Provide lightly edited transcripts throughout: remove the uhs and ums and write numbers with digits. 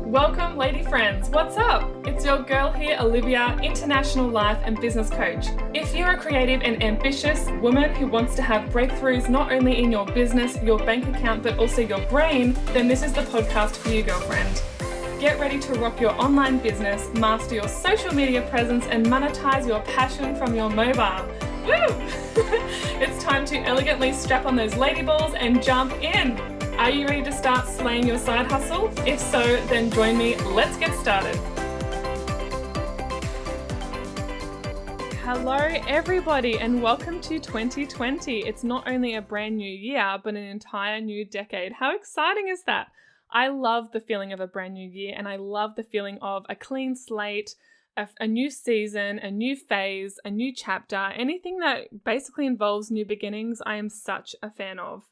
Welcome, lady friends. What's up? It's your girl here, Olivia, international life and business coach. If you're a creative and ambitious woman who wants to have breakthroughs not only in your business, your bank account, but also your brain, then this is the podcast for you, girlfriend. Get ready to rock your online business, master your social media presence, and monetize your passion from your mobile. Woo! It's time to elegantly strap on those lady balls and jump in. Are you ready to start slaying your side hustle? If so, then join me. Let's get started. Hello, everybody, and welcome to 2020. It's not only a brand new year, but an entire new decade. How exciting is that? I love the feeling of a brand new year, and I love the feeling of a clean slate, a new season, a new phase, a new chapter, anything that basically involves new beginnings. I am such a fan of.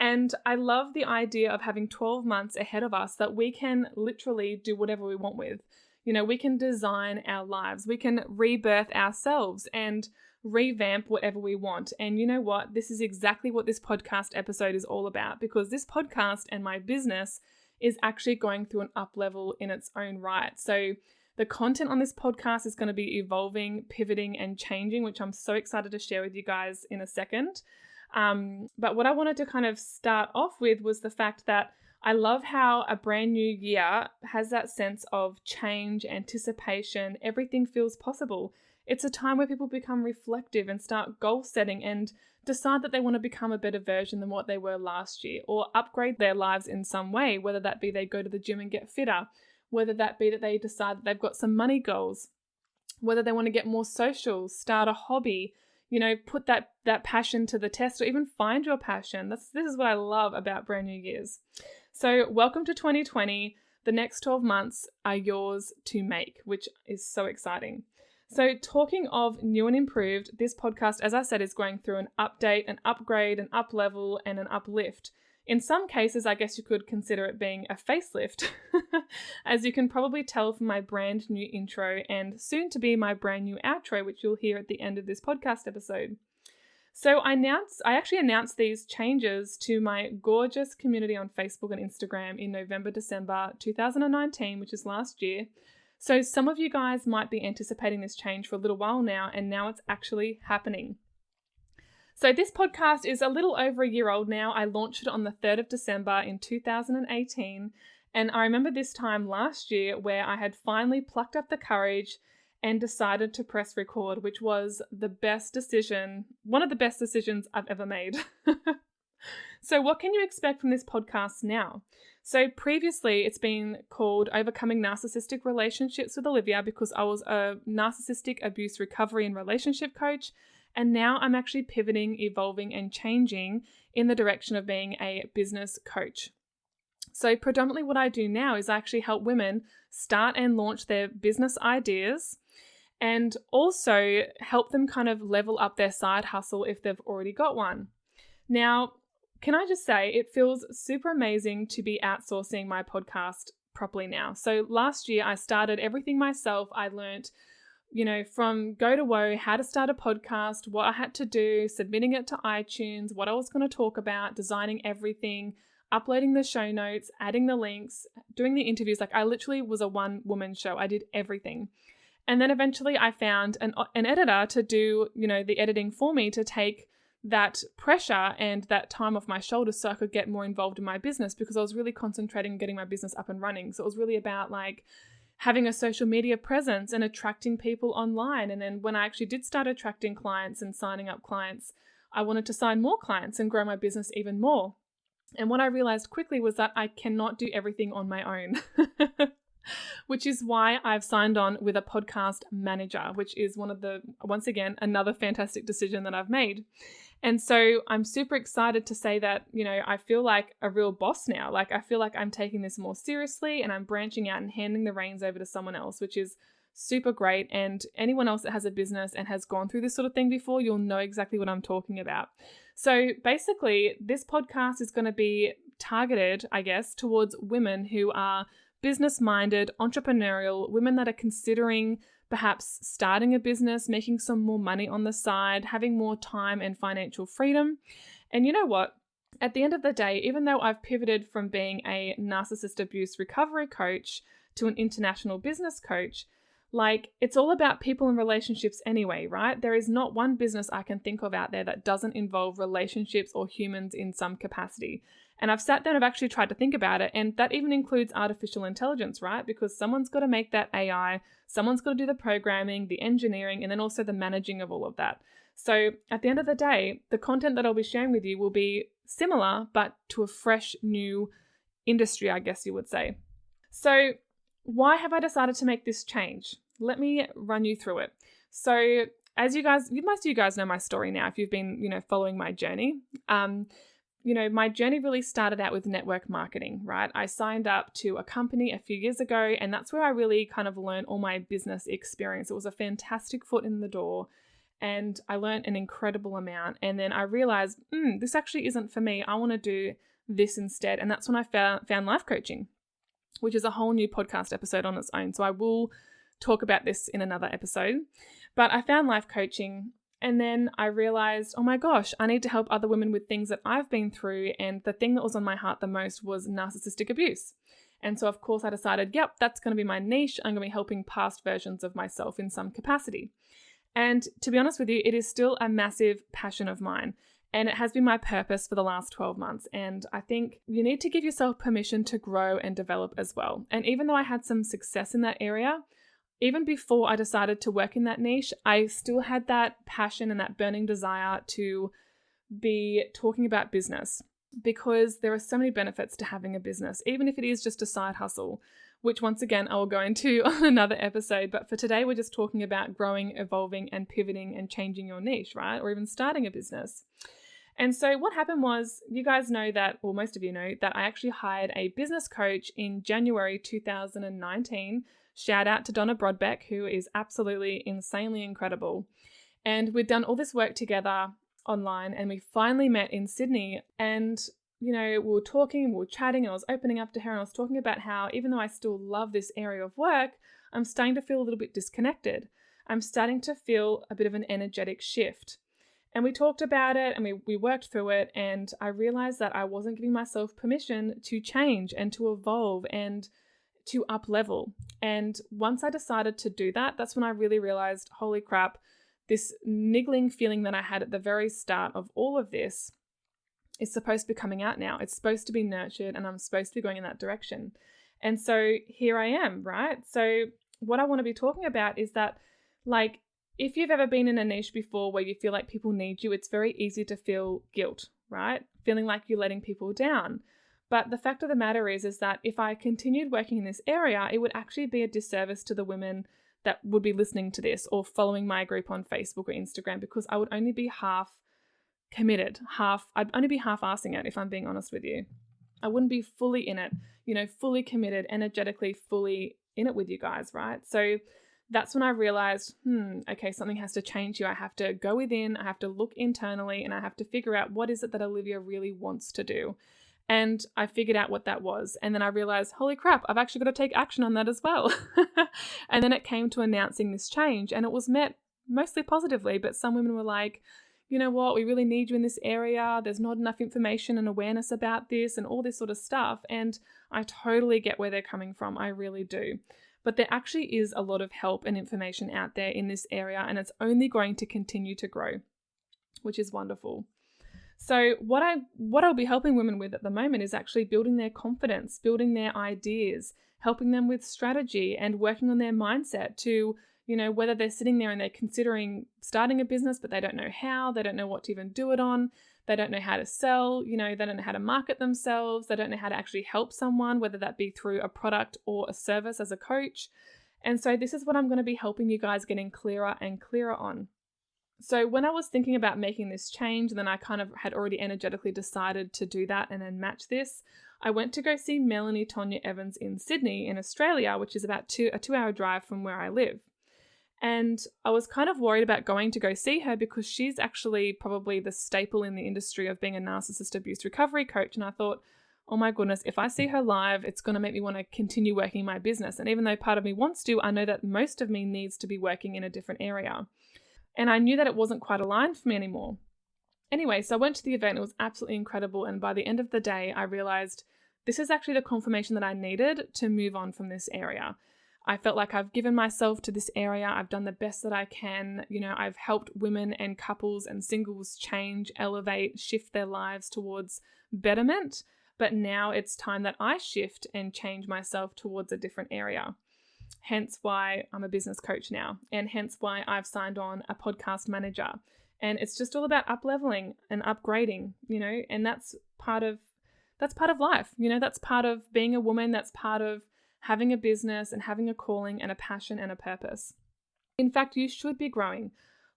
And I love the idea of having 12 months ahead of us that we can literally do whatever we want with. You know, we can design our lives, we can rebirth ourselves and revamp whatever we want. And you know what? This is exactly what this podcast episode is all about, because this podcast and my business is actually going through an up level in its own right. So the content on this podcast is going to be evolving, pivoting, and changing, which I'm so excited to share with you guys in a second. But what I wanted to kind of start off with was the fact that I love how a brand new year has that sense of change, anticipation, everything feels possible. It's a time where people become reflective and start goal setting and decide that they want to become a better version than what they were last year, or upgrade their lives in some way, whether that be they go to the gym and get fitter, whether that be that they decide that they've got some money goals, whether they want to get more social, start a hobby, you know, put that passion to the test, or even find your passion. This is what I love about brand new years. So welcome to 2020. The next 12 months are yours to make, which is so exciting. So talking of new and improved, this podcast, as I said, is going through an update, an upgrade, an up level, and an uplift. In some cases, I guess you could consider it being a facelift, as you can probably tell from my brand new intro and soon to be my brand new outro, which you'll hear at the end of this podcast episode. So I actually announced these changes to my gorgeous community on Facebook and Instagram in November, December 2019, which is last year. So some of you guys might be anticipating this change for a little while now, and now it's actually happening. So this podcast is a little over a year old now. I launched it on the 3rd of December in 2018. And I remember this time last year where I had finally plucked up the courage and decided to press record, which was one of the best decisions I've ever made. So what can you expect from this podcast now? So previously it's been called Overcoming Narcissistic Relationships with Olivia, because I was a narcissistic abuse recovery and relationship coach. And now I'm actually pivoting, evolving, and changing in the direction of being a business coach. So predominantly what I do now is I actually help women start and launch their business ideas, and also help them kind of level up their side hustle if they've already got one. Now, can I just say, it feels super amazing to be outsourcing my podcast properly now. So last year I started everything myself. I learned from go to woe, how to start a podcast, what I had to do, submitting it to iTunes, what I was going to talk about, designing everything, uploading the show notes, adding the links, doing the interviews. Like I literally was a one-woman show. I did everything. And then eventually I found an editor to do, the editing for me, to take that pressure and that time off my shoulders so I could get more involved in my business, because I was really concentrating on getting my business up and running. So it was really about having a social media presence and attracting people online. And then when I actually did start attracting clients and signing up clients, I wanted to sign more clients and grow my business even more. And what I realized quickly was that I cannot do everything on my own, which is why I've signed on with a podcast manager, which is once again, another fantastic decision that I've made. And so I'm super excited to say that, I feel like a real boss now. Like I feel like I'm taking this more seriously, and I'm branching out and handing the reins over to someone else, which is super great. And anyone else that has a business and has gone through this sort of thing before, you'll know exactly what I'm talking about. So basically, this podcast is going to be targeted, I guess, towards women who are business-minded, entrepreneurial, women that are considering perhaps starting a business, making some more money on the side, having more time and financial freedom. And you know what? at the end of the day, even though I've pivoted from being a narcissist abuse recovery coach to an international business coach, like, it's all about people and relationships anyway, right? There is not one business I can think of out there that doesn't involve relationships or humans in some capacity. And I've sat there and I've actually tried to think about it. And that even includes artificial intelligence, right? Because someone's got to make that AI, someone's got to do the programming, the engineering, and then also the managing of all of that. So at the end of the day, the content that I'll be sharing with you will be similar, but to a fresh new industry, I guess you would say. So why have I decided to make this change? Let me run you through it. So as most of you guys know my story now, if you've been, following my journey. My journey really started out with network marketing, right? I signed up to a company a few years ago, and that's where I really kind of learned all my business experience. It was a fantastic foot in the door, and I learned an incredible amount. And then I realized, this actually isn't for me. I want to do this instead. And that's when I found life coaching, which is a whole new podcast episode on its own. So I will talk about this in another episode. But I found life coaching, and then I realized, oh my gosh, I need to help other women with things that I've been through. And the thing that was on my heart the most was narcissistic abuse. And so, of course, I decided, yep, that's going to be my niche. I'm going to be helping past versions of myself in some capacity. And to be honest with you, it is still a massive passion of mine. And it has been my purpose for the last 12 months. And I think you need to give yourself permission to grow and develop as well. And even though I had some success in that area, even before I decided to work in that niche, I still had that passion and that burning desire to be talking about business, because there are so many benefits to having a business, even if it is just a side hustle, which once again, I will go into on another episode. But for today, we're just talking about growing, evolving, and pivoting and changing your niche, right? Or even starting a business. And so what happened was, you guys know that, or most of you know, that I actually hired a business coach in January 2019. Shout out to Donna Brodbeck, who is absolutely insanely incredible. And we'd done all this work together online, and we finally met in Sydney. And, we were talking, we were chatting, and I was opening up to her, and I was talking about how, even though I still love this area of work, I'm starting to feel a little bit disconnected. I'm starting to feel a bit of an energetic shift. And we talked about it, and we worked through it, and I realized that I wasn't giving myself permission to change and to evolve and to up level. And once I decided to do that, that's when I really realized, holy crap, this niggling feeling that I had at the very start of all of this is supposed to be coming out now. It's supposed to be nurtured, and I'm supposed to be going in that direction. And so here I am, right? So what I want to be talking about is that, like, if you've ever been in a niche before where you feel like people need you, it's very easy to feel guilt, right? Feeling like you're letting people down. But the fact of the matter is that if I continued working in this area, it would actually be a disservice to the women that would be listening to this or following my group on Facebook or Instagram, because I would only be half committed, I'd only be half-assing it, if I'm being honest with you. I wouldn't be fully in it, fully committed, energetically, fully in it with you guys, right? So that's when I realized, okay, something has to change here. I have to go within, I have to look internally, and I have to figure out what is it that Olivia really wants to do. And I figured out what that was. And then I realized, holy crap, I've actually got to take action on that as well. And then it came to announcing this change, and it was met mostly positively, but some women were like, you know what, we really need you in this area. There's not enough information and awareness about this and all this sort of stuff. And I totally get where they're coming from. I really do. But there actually is a lot of help and information out there in this area, and it's only going to continue to grow, which is wonderful. So what I'll be helping women with at the moment is actually building their confidence, building their ideas, helping them with strategy, and working on their mindset to, whether they're sitting there and they're considering starting a business, but they don't know how, they don't know what to even do it on, they don't know how to sell, they don't know how to market themselves, they don't know how to actually help someone, whether that be through a product or a service as a coach. And so this is what I'm going to be helping you guys getting clearer and clearer on. So when I was thinking about making this change, and then I kind of had already energetically decided to do that and then match this, I went to go see Melanie Tonya Evans in Sydney in Australia, which is about a 2-hour drive from where I live. And I was kind of worried about going to go see her because she's actually probably the staple in the industry of being a narcissist abuse recovery coach. And I thought, oh my goodness, if I see her live, it's going to make me want to continue working my business. And even though part of me wants to, I know that most of me needs to be working in a different area. And I knew that it wasn't quite aligned for me anymore. Anyway, so I went to the event. It was absolutely incredible. And by the end of the day, I realized this is actually the confirmation that I needed to move on from this area. I felt like I've given myself to this area. I've done the best that I can. I've helped women and couples and singles change, elevate, shift their lives towards betterment. But now it's time that I shift and change myself towards a different area. Hence why I'm a business coach now, and hence why I've signed on a podcast manager. And it's just all about up-leveling and upgrading, and that's part of life. That's part of being a woman. That's part of having a business and having a calling and a passion and a purpose. In fact, you should be growing.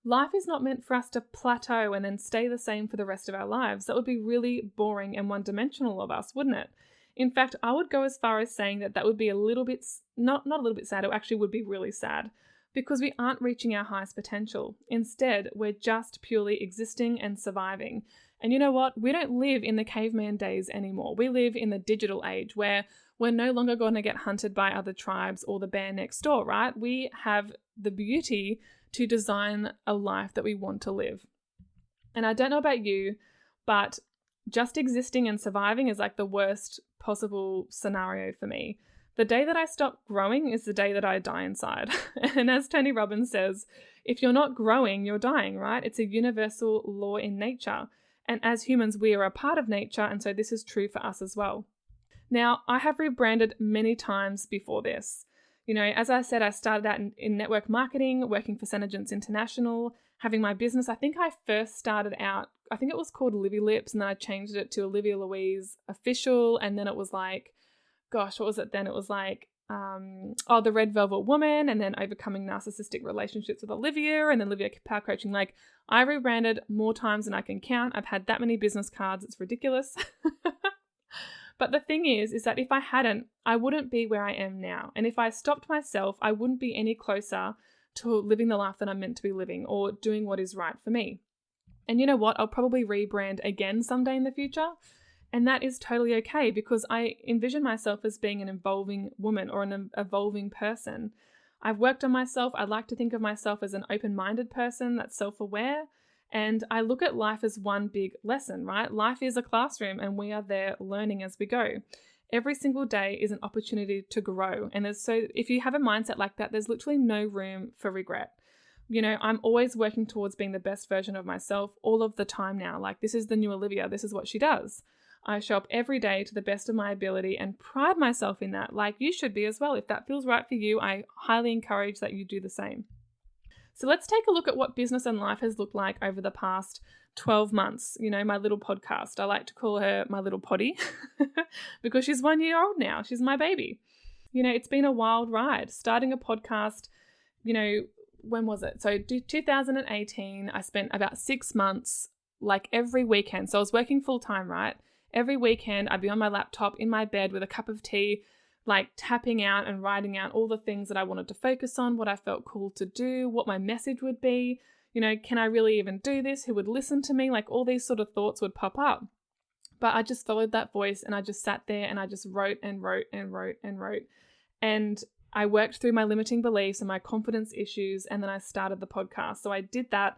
Life is not meant for us to plateau and then stay the same for the rest of our lives. That would be really boring and one-dimensional of us, wouldn't it? In fact, I would go as far as saying that would be a little bit, not a little bit sad, it actually would be really sad, because we aren't reaching our highest potential. Instead, we're just purely existing and surviving. And you know what? We don't live in the caveman days anymore. We live in the digital age where we're no longer going to get hunted by other tribes or the bear next door, right? We have the beauty to design a life that we want to live. And I don't know about you, but just existing and surviving is like the worst possible scenario for me. The day that I stop growing is the day that I die inside. And as Tony Robbins says, if you're not growing, you're dying, right? It's a universal law in nature. And as humans, we are a part of nature. And so this is true for us as well. Now, I have rebranded many times before this. As I said, I started out in network marketing, working for Senegence International, having my business. I think I first started out, I think it was called Livy Lips, and then I changed it to Olivia Louise Official. And then it was like, gosh, what was it then? It was like, The Red Velvet Woman, and then Overcoming Narcissistic Relationships with Olivia, and then Olivia Power Coaching. Like, I rebranded more times than I can count. I've had that many business cards. It's ridiculous. But the thing is that if I hadn't, I wouldn't be where I am now. And if I stopped myself, I wouldn't be any closer to living the life that I'm meant to be living or doing what is right for me. And you know what? I'll probably rebrand again someday in the future. And that is totally okay, because I envision myself as being an evolving woman or an evolving person. I've worked on myself. I like to think of myself as an open-minded person that's self-aware. And I look at life as one big lesson, right? Life is a classroom and we are there learning as we go. Every single day is an opportunity to grow. And so if you have a mindset like that, there's literally no room for regret. I'm always working towards being the best version of myself all of the time now. Like, this is the new Olivia. This is what she does. I show up every day to the best of my ability and pride myself in that, like you should be as well. If that feels right for you, I highly encourage that you do the same. So let's take a look at what business and life has looked like over the past 12 months. My little podcast. I like to call her my little poddy because she's 1 year old now. She's my baby. It's been a wild ride. Starting a podcast, when was it? So 2018, I spent about 6 months, like every weekend. So I was working full time, right? Every weekend I'd be on my laptop in my bed with a cup of tea, like tapping out and writing out all the things that I wanted to focus on, what I felt cool to do, what my message would be. Can I really even do this? Who would listen to me? Like, all these sort of thoughts would pop up. But I just followed that voice and I just sat there and I just wrote and wrote and wrote and wrote. And I worked through my limiting beliefs and my confidence issues, and then I started the podcast. So I did that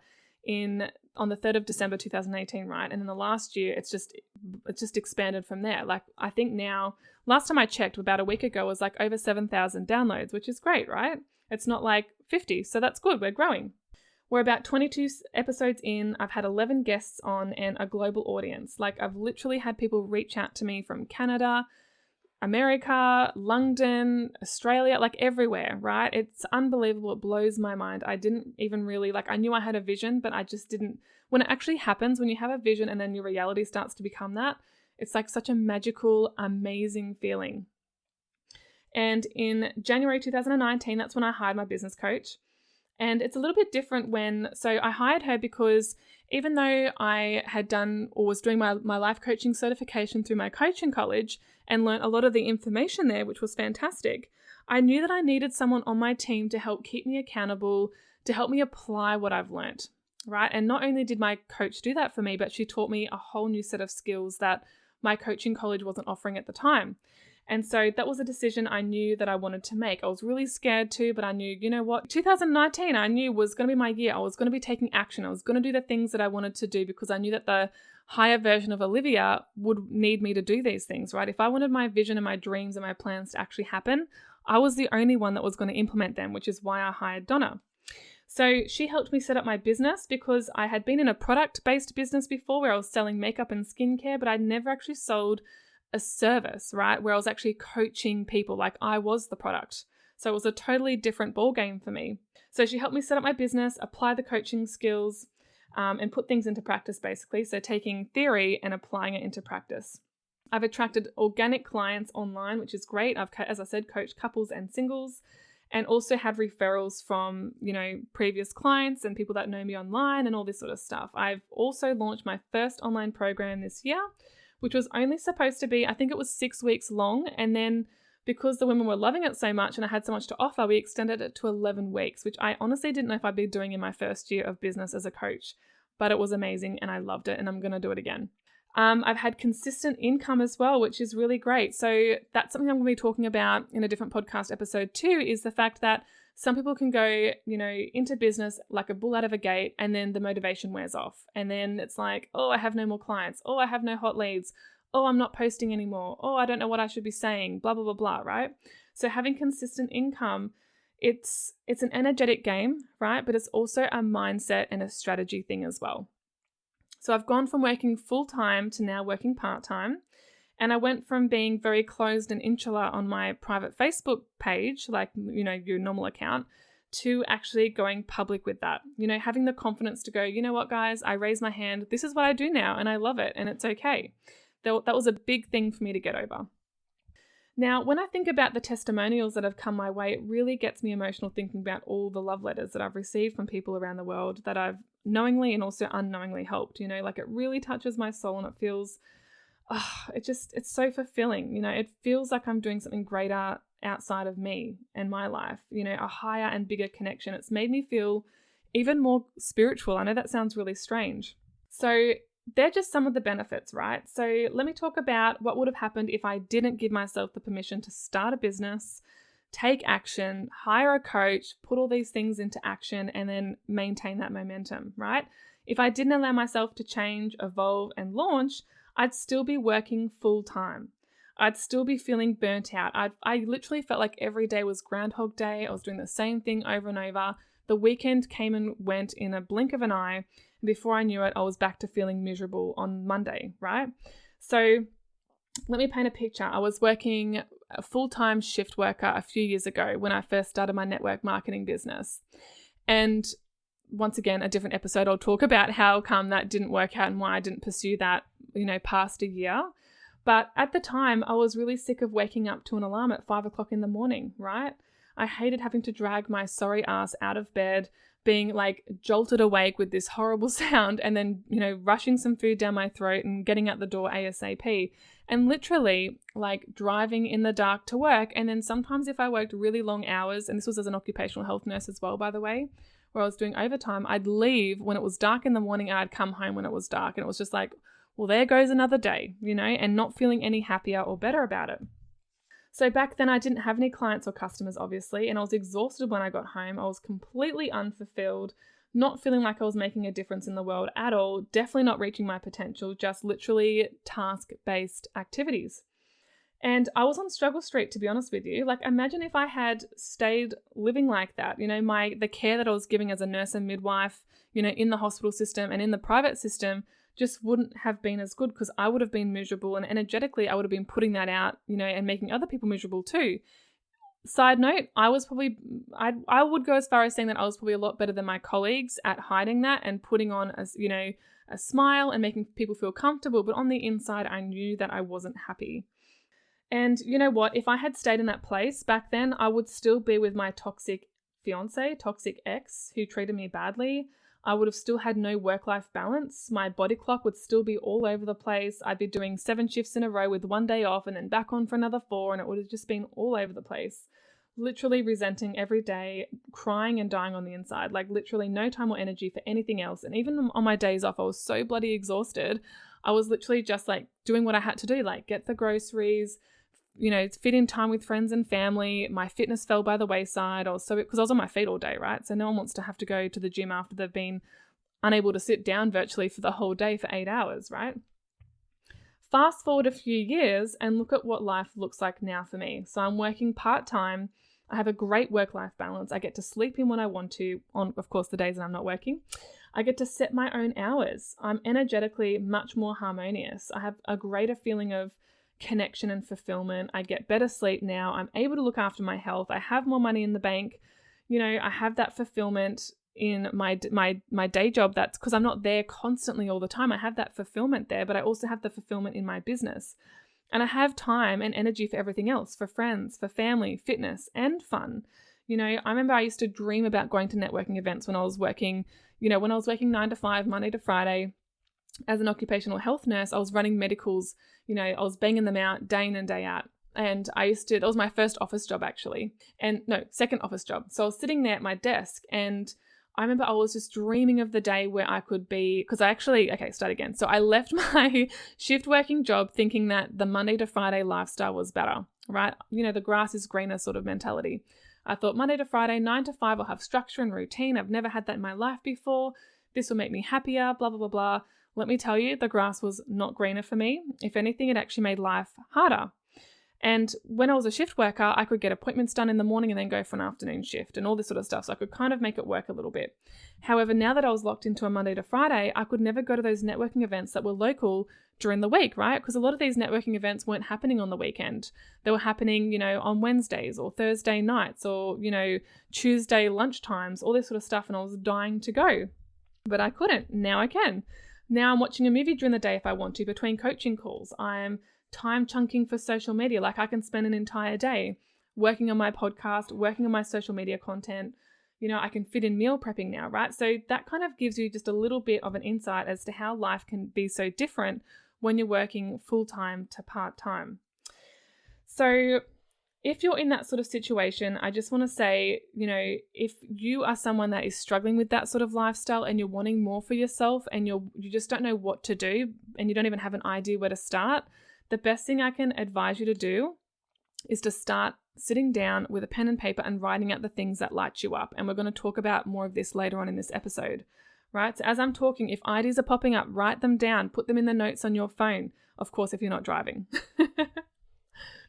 on the 3rd of December 2018, right? And in the last year, it's just expanded from there. Like, I think now, last time I checked about a week ago, it was like over 7,000 downloads, which is great, right? It's not like 50, so that's good. We're growing. We're about 22 episodes in. I've had 11 guests on and a global audience. Like, I've literally had people reach out to me from Canada, America, London, Australia, like everywhere, right? It's unbelievable. It blows my mind. I didn't even really, I knew I had a vision, but I just didn't. When it actually happens, when you have a vision and then your reality starts to become that, it's like such a magical, amazing feeling. And in January 2019, that's when I hired my business coach. And it's a little bit different so I hired her because even though I had done or was doing my life coaching certification through my coaching college and learned a lot of the information there, which was fantastic, I knew that I needed someone on my team to help keep me accountable, to help me apply what I've learned, right? And not only did my coach do that for me, but she taught me a whole new set of skills that my coaching college wasn't offering at the time. And so that was a decision I knew that I wanted to make. I was really scared too, but I knew, you know what, 2019, I knew was going to be my year. I was going to be taking action. I was going to do the things that I wanted to do because I knew that the higher version of Olivia would need me to do these things, right? If I wanted my vision and my dreams and my plans to actually happen, I was the only one that was going to implement them, which is why I hired Donna. So she helped me set up my business because I had been in a product-based business before where I was selling makeup and skincare, but I'd never actually sold a service, right? Where I was actually coaching people like I was the product. So it was a totally different ball game for me. So she helped me set up my business, apply the coaching skills, and put things into practice basically. So taking theory and applying it into practice. I've attracted organic clients online, which is great. I've, as I said, coached couples and singles, and also had referrals from, previous clients and people that know me online and all this sort of stuff. I've also launched my first online program this year, which was only supposed to be, I think it was 6 weeks long. And then because the women were loving it so much and I had so much to offer, we extended it to 11 weeks, which I honestly didn't know if I'd be doing in my first year of business as a coach, but it was amazing and I loved it and I'm going to do it again. I've had consistent income as well, which is really great. So that's something I'm going to be talking about in a different podcast episode too, is the fact that some people can go, into business like a bull out of a gate and then the motivation wears off. And then it's like, oh, I have no more clients. Oh, I have no hot leads. Oh, I'm not posting anymore. Oh, I don't know what I should be saying, blah, blah, blah, blah, right? So having consistent income, it's an energetic game, right? But it's also a mindset and a strategy thing as well. So I've gone from working full-time to now working part-time. And I went from being very closed and insular on my private Facebook page, like, your normal account, to actually going public with that. Having the confidence to go, you know what, guys, I raise my hand. This is what I do now and I love it and it's okay. That was a big thing for me to get over. Now, when I think about the testimonials that have come my way, it really gets me emotional thinking about all the love letters that I've received from people around the world that I've knowingly and also unknowingly helped. Like it really touches my soul and it feels, it's so fulfilling. It feels like I'm doing something greater outside of me and my life, a higher and bigger connection. It's made me feel even more spiritual. I know that sounds really strange. So they're just some of the benefits, right? So let me talk about what would have happened if I didn't give myself the permission to start a business, take action, hire a coach, put all these things into action, and then maintain that momentum, right? If I didn't allow myself to change, evolve, and launch, I'd still be working full time. I'd still be feeling burnt out. I literally felt like every day was Groundhog Day. I was doing the same thing over and over. The weekend came and went in a blink of an eye. Before I knew it, I was back to feeling miserable on Monday, right? So let me paint a picture. I was working a full-time shift worker a few years ago when I first started my network marketing business. And once again, a different episode, I'll talk about how come that didn't work out and why I didn't pursue that, past a year. But at the time, I was really sick of waking up to an alarm at 5 o'clock in the morning, right? I hated having to drag my sorry ass out of bed, being like jolted awake with this horrible sound and then, rushing some food down my throat and getting out the door ASAP and literally like driving in the dark to work. And then sometimes if I worked really long hours, and this was as an occupational health nurse as well, by the way, where I was doing overtime, I'd leave when it was dark in the morning and I'd come home when it was dark. And it was just like, well, there goes another day, and not feeling any happier or better about it. So back then I didn't have any clients or customers, obviously, and I was exhausted when I got home. I was completely unfulfilled, not feeling like I was making a difference in the world at all, definitely not reaching my potential, just literally task-based activities. And I was on struggle street, to be honest with you. Like, imagine if I had stayed living like that, the care that I was giving as a nurse and midwife, in the hospital system and in the private system, just wouldn't have been as good because I would have been miserable and energetically I would have been putting that out, and making other people miserable too. Side note, I would go as far as saying that I was probably a lot better than my colleagues at hiding that and putting on a smile and making people feel comfortable. But on the inside, I knew that I wasn't happy. And you know what? If I had stayed in that place back then, I would still be with my toxic fiance, toxic ex who treated me badly. I would have still had no work-life balance. My body clock would still be all over the place. I'd be doing 7 shifts in a row with 1 day off and then back on for another 4, and it would have just been all over the place. Literally resenting every day, crying and dying on the inside, like literally no time or energy for anything else. And even on my days off, I was so bloody exhausted. I was literally just like doing what I had to do, like get the groceries, fit in time with friends and family. My fitness fell by the wayside. Because I was on my feet all day, right? So no one wants to have to go to the gym after they've been unable to sit down virtually for the whole day for 8 hours, right? Fast forward a few years and look at what life looks like now for me. So I'm working part-time. I have a great work-life balance. I get to sleep in when I want to, on, of course, the days that I'm not working. I get to set my own hours. I'm energetically much more harmonious. I have a greater feeling of connection and fulfillment. I get better sleep now. I'm able to look after my health. I have more money in the bank. I have that fulfillment in my day job. That's because I'm not there constantly all the time. I have that fulfillment there, but I also have the fulfillment in my business. And I have time and energy for everything else, for friends, for family, fitness, and fun. I remember I used to dream about going to networking events when I was working, when I was working 9 to 5, Monday to Friday. As an occupational health nurse, I was running medicals, I was banging them out day in and day out. And that was my first office job actually. And no, second office job. So I was sitting there at my desk and I remember I was just dreaming of the day where I could be, start again. So I left my shift working job thinking that the Monday to Friday lifestyle was better, right? The grass is greener sort of mentality. I thought Monday to Friday, 9 to 5, I'll have structure and routine. I've never had that in my life before. This will make me happier, blah, blah, blah, blah. Let me tell you, the grass was not greener for me. If anything, it actually made life harder. And when I was a shift worker, I could get appointments done in the morning and then go for an afternoon shift and all this sort of stuff. So I could kind of make it work a little bit. However, now that I was locked into a Monday to Friday, I could never go to those networking events that were local during the week, right? Because a lot of these networking events weren't happening on the weekend. They were happening, on Wednesdays or Thursday nights or, Tuesday lunchtimes, all this sort of stuff. And I was dying to go, but I couldn't. Now I can. Now I'm watching a movie during the day if I want to, between coaching calls. I'm time chunking for social media. Like I can spend an entire day working on my podcast, working on my social media content. I can fit in meal prepping now, right? So that kind of gives you just a little bit of an insight as to how life can be so different when you're working full-time to part-time. So if you're in that sort of situation, I just want to say, if you are someone that is struggling with that sort of lifestyle and you're wanting more for yourself and you just don't know what to do and you don't even have an idea where to start, the best thing I can advise you to do is to start sitting down with a pen and paper and writing out the things that light you up. And we're going to talk about more of this later on in this episode, right? So as I'm talking, if ideas are popping up, write them down, put them in the notes on your phone. Of course, if you're not driving.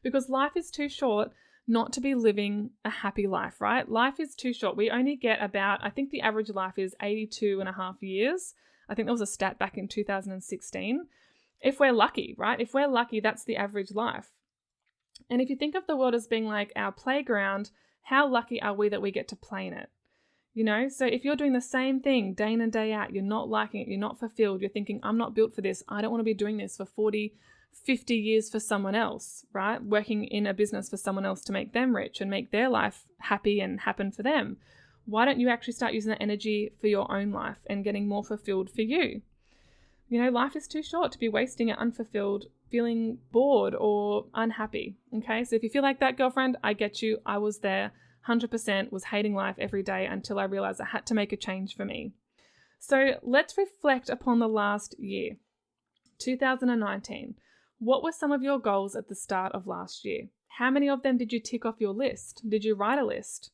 Because life is too short not to be living a happy life, right? Life is too short. We only get I think the average life is 82 and a half years. I think there was a stat back in 2016. If we're lucky, right? If we're lucky, that's the average life. And if you think of the world as being like our playground, how lucky are we that we get to play in it? So if you're doing the same thing day in and day out, you're not liking it, you're not fulfilled, you're thinking, I'm not built for this. I don't want to be doing this for 40, 50 years for someone else, right? Working in a business for someone else to make them rich and make their life happy and happen for them. Why don't you actually start using that energy for your own life and getting more fulfilled for you? Life is too short to be wasting it unfulfilled, feeling bored or unhappy. Okay. So if you feel like that, girlfriend, I get you. I was there 100%, was hating life every day until I realized I had to make a change for me. So let's reflect upon the last year, 2019. What were some of your goals at the start of last year? How many of them did you tick off your list? Did you write a list?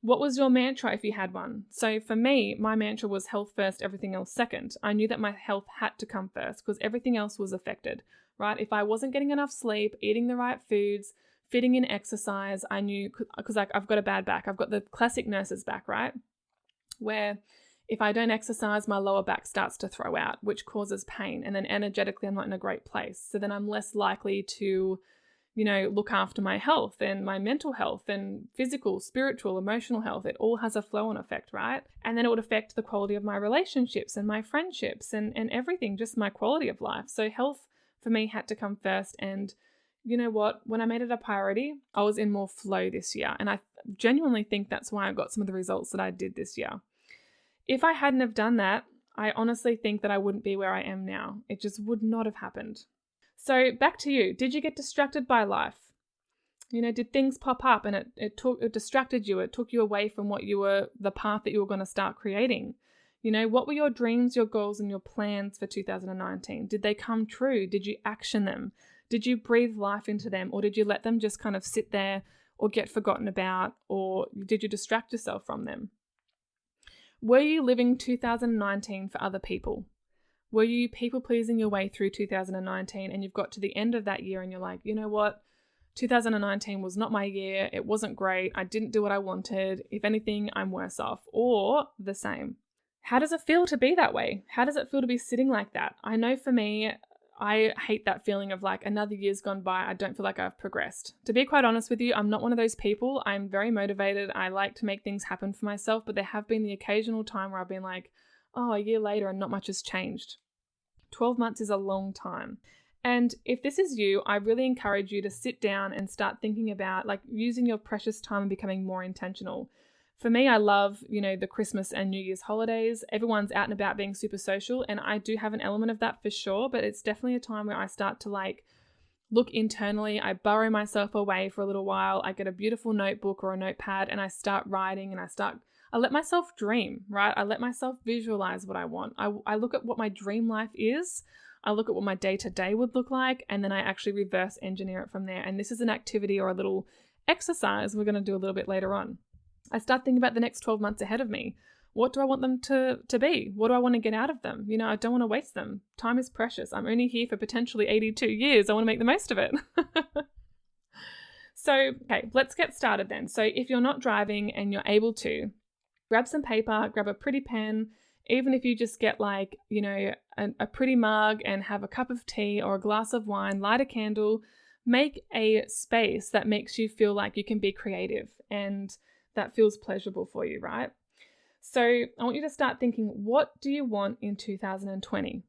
What was your mantra if you had one? So for me, my mantra was health first, everything else second. I knew that my health had to come first because everything else was affected, right? If I wasn't getting enough sleep, eating the right foods, fitting in exercise, I knew, because I've got a bad back. I've got the classic nurse's back, right? Where if I don't exercise, my lower back starts to throw out, which causes pain. And then energetically, I'm not in a great place. So then I'm less likely to look after my health and my mental health and physical, spiritual, emotional health. It all has a flow-on effect, right? And then it would affect the quality of my relationships and my friendships and everything, just my quality of life. So health for me had to come first. And you know what? When I made it a priority, I was in more flow this year. And I genuinely think that's why I got some of the results that I did this year. If I hadn't have done that, I honestly think that I wouldn't be where I am now. It just would not have happened. So back to you. Did you get distracted by life? Did things pop up and it distracted you? It took you away from the path that you were going to start creating. What were your dreams, your goals, and your plans for 2019? Did they come true? Did you action them? Did you breathe life into them, or did you let them just kind of sit there or get forgotten about, or did you distract yourself from them? Were you living 2019 for other people? Were you people-pleasing your way through 2019 and you've got to the end of that year and you're like, you know what? 2019 was not my year. It wasn't great. I didn't do what I wanted. If anything, I'm worse off, or the same. How does it feel to be that way? How does it feel to be sitting like that? I know for me, I hate that feeling of like another year's gone by. I don't feel like I've progressed. To be quite honest with you, I'm not one of those people. I'm very motivated. I like to make things happen for myself, but there have been the occasional time where I've been like, oh, a year later and not much has changed. 12 months is a long time. And if this is you, I really encourage you to sit down and start thinking about like using your precious time and becoming more intentional. For me, I love, the Christmas and New Year's holidays. Everyone's out and about being super social, and I do have an element of that for sure, but it's definitely a time where I start to like look internally. I burrow myself away for a little while. I get a beautiful notebook or a notepad and I start writing, and I let myself dream, right? I let myself visualize what I want. I look at what my dream life is. I look at what my day-to-day would look like, and then I actually reverse engineer it from there. And this is an activity or a little exercise we're going to do a little bit later on. I start thinking about the next 12 months ahead of me. What do I want them to be? What do I want to get out of them? I don't want to waste them. Time is precious. I'm only here for potentially 82 years. I want to make the most of it. So, okay, let's get started then. So if you're not driving and you're able to, grab some paper, grab a pretty pen, even if you just get like, a pretty mug and have a cup of tea or a glass of wine, light a candle, make a space that makes you feel like you can be creative and that feels pleasurable for you, right? So I want you to start thinking, what do you want in 2020?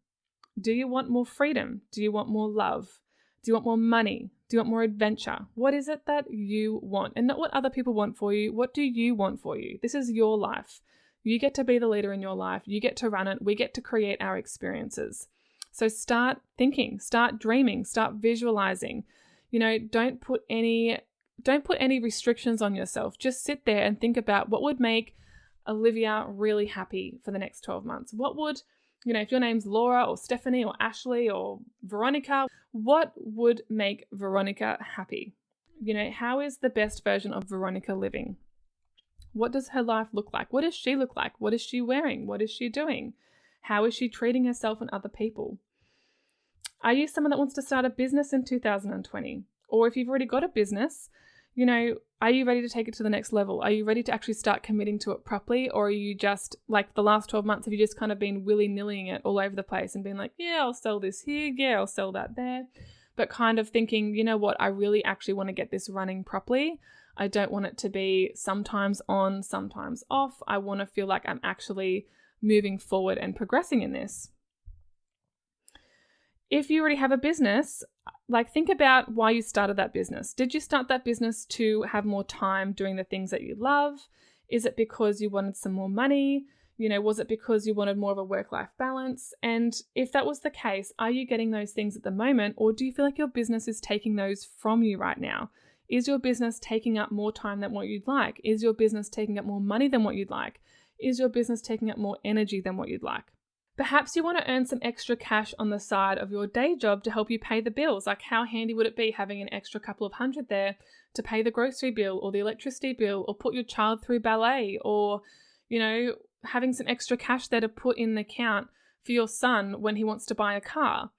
Do you want more freedom? Do you want more love? Do you want more money? Do you want more adventure? What is it that you want? And not what other people want for you. What do you want for you? This is your life. You get to be the leader in your life. You get to run it. We get to create our experiences. So start thinking, start dreaming, start visualizing. Don't put any restrictions on yourself. Just sit there and think about what would make Olivia really happy for the next 12 months. What would, if your name's Laura or Stephanie or Ashley or Veronica, what would make Veronica happy? How is the best version of Veronica living? What does her life look like? What does she look like? What is she wearing? What is she doing? How is she treating herself and other people? Are you someone that wants to start a business in 2020? Or if you've already got a business, are you ready to take it to the next level? Are you ready to actually start committing to it properly? Or are you just, like the last 12 months, have you just kind of been willy-nillying it all over the place and been like, yeah, I'll sell this here, yeah, I'll sell that there. But kind of thinking, I really actually want to get this running properly. I don't want it to be sometimes on, sometimes off. I want to feel like I'm actually moving forward and progressing in this. If you already have a business, think about why you started that business. Did you start that business to have more time doing the things that you love? Is it because you wanted some more money? Was it because you wanted more of a work-life balance? And if that was the case, are you getting those things at the moment, or do you feel like your business is taking those from you right now? Is your business taking up more time than what you'd like? Is your business taking up more money than what you'd like? Is your business taking up more energy than what you'd like? Perhaps you want to earn some extra cash on the side of your day job to help you pay the bills. Like, how handy would it be having an extra couple of hundred there to pay the grocery bill or the electricity bill, or put your child through ballet, or, having some extra cash there to put in the account for your son when he wants to buy a car,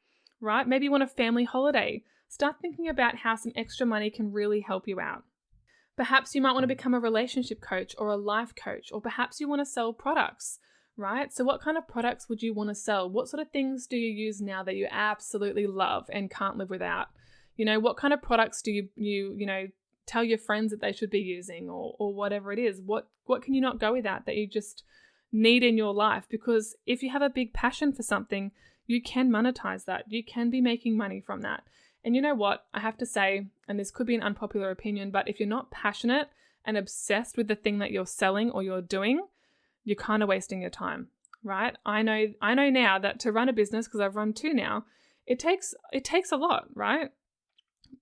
right? Maybe you want a family holiday. Start thinking about how some extra money can really help you out. Perhaps you might want to become a relationship coach or a life coach, or perhaps you want to sell products, right? So what kind of products would you want to sell? What sort of things do you use now that you absolutely love and can't live without? What kind of products do you tell your friends that they should be using, or whatever it is? What can you not go without that you just need in your life? Because if you have a big passion for something, you can monetize that. You can be making money from that. And you know what? I have to say, and this could be an unpopular opinion, but if you're not passionate and obsessed with the thing that you're selling or you're doing, you're kind of wasting your time, right? I know now that to run a business, because I've run two now, it takes a lot, right?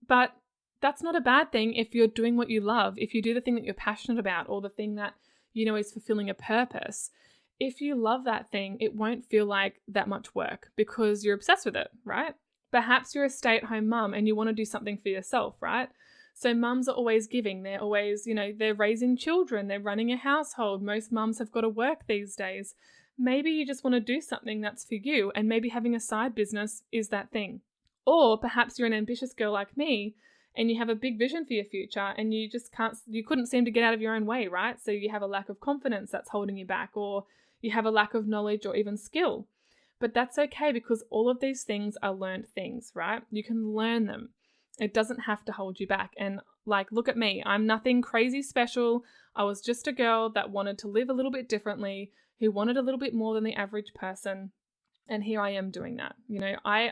But that's not a bad thing if you're doing what you love, if you do the thing that you're passionate about, or the thing that is fulfilling a purpose. If you love that thing, it won't feel like that much work because you're obsessed with it, right? Perhaps you're a stay-at-home mum and you want to do something for yourself, right? So mums are always giving. They're always, they're raising children. They're running a household. Most mums have got to work these days. Maybe you just want to do something that's for you, and maybe having a side business is that thing. Or perhaps you're an ambitious girl like me and you have a big vision for your future and you couldn't seem to get out of your own way, right? So you have a lack of confidence that's holding you back, or you have a lack of knowledge or even skill. But that's okay, because all of these things are learned things, right? You can learn them. It doesn't have to hold you back. And look at me. I'm nothing crazy special. I was just a girl that wanted to live a little bit differently, who wanted a little bit more than the average person. And here I am doing that.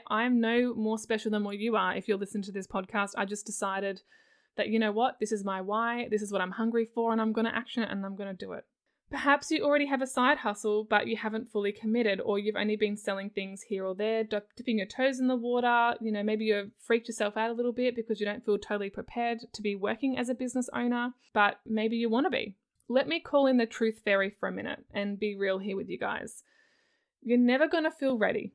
I'm no more special than what you are. If you're listening to this podcast, I just decided that, this is my why. This is what I'm hungry for, and I'm going to action it and I'm going to do it. Perhaps you already have a side hustle, but you haven't fully committed, or you've only been selling things here or there, dipping your toes in the water. Maybe you've freaked yourself out a little bit because you don't feel totally prepared to be working as a business owner, but maybe you want to be. Let me call in the truth fairy for a minute and be real here with you guys. You're never going to feel ready.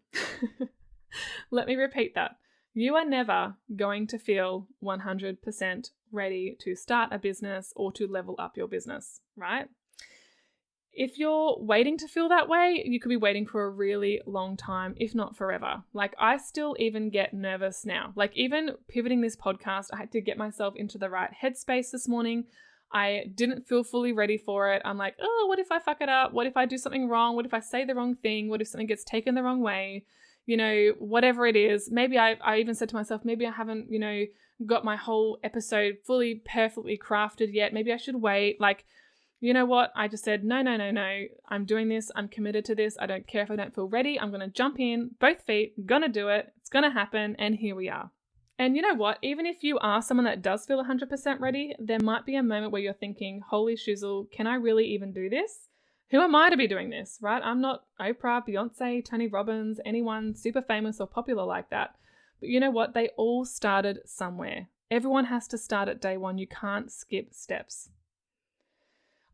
Let me repeat that. You are never going to feel 100% ready to start a business or to level up your business, right? If you're waiting to feel that way, you could be waiting for a really long time, if not forever. I still even get nervous now. Even pivoting this podcast, I had to get myself into the right headspace this morning. I didn't feel fully ready for it. I'm like, oh, what if I fuck it up? What if I do something wrong? What if I say the wrong thing? What if something gets taken the wrong way? Whatever it is. Maybe I even said to myself, maybe I haven't, got my whole episode fully perfectly crafted yet. Maybe I should wait. You know what? I just said, no. I'm doing this. I'm committed to this. I don't care if I don't feel ready. I'm going to jump in, both feet, gonna do it. It's going to happen. And here we are. And you know what? Even if you are someone that does feel 100% ready, there might be a moment where you're thinking, holy shizzle, can I really even do this? Who am I to be doing this, right? I'm not Oprah, Beyonce, Tony Robbins, anyone super famous or popular like that. But you know what? They all started somewhere. Everyone has to start at day one. You can't skip steps.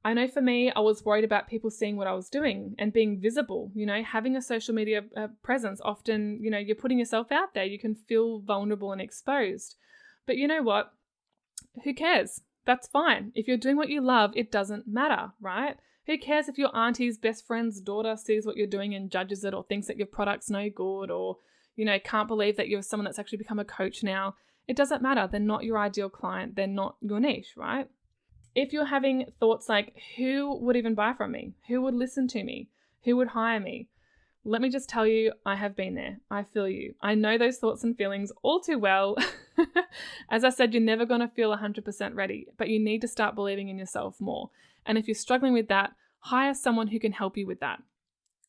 I know for me, I was worried about people seeing what I was doing and being visible. Having a social media presence, often, you're putting yourself out there. You can feel vulnerable and exposed. But you know what? Who cares? That's fine. If you're doing what you love, it doesn't matter, right? Who cares if your auntie's best friend's daughter sees what you're doing and judges it, or thinks that your product's no good, or, can't believe that you're someone that's actually become a coach now? It doesn't matter. They're not your ideal client. They're not your niche, right? If you're having thoughts like, who would even buy from me? Who would listen to me? Who would hire me? Let me just tell you, I have been there. I feel you. I know those thoughts and feelings all too well. As I said, you're never going to feel 100% ready, but you need to start believing in yourself more. And if you're struggling with that, hire someone who can help you with that.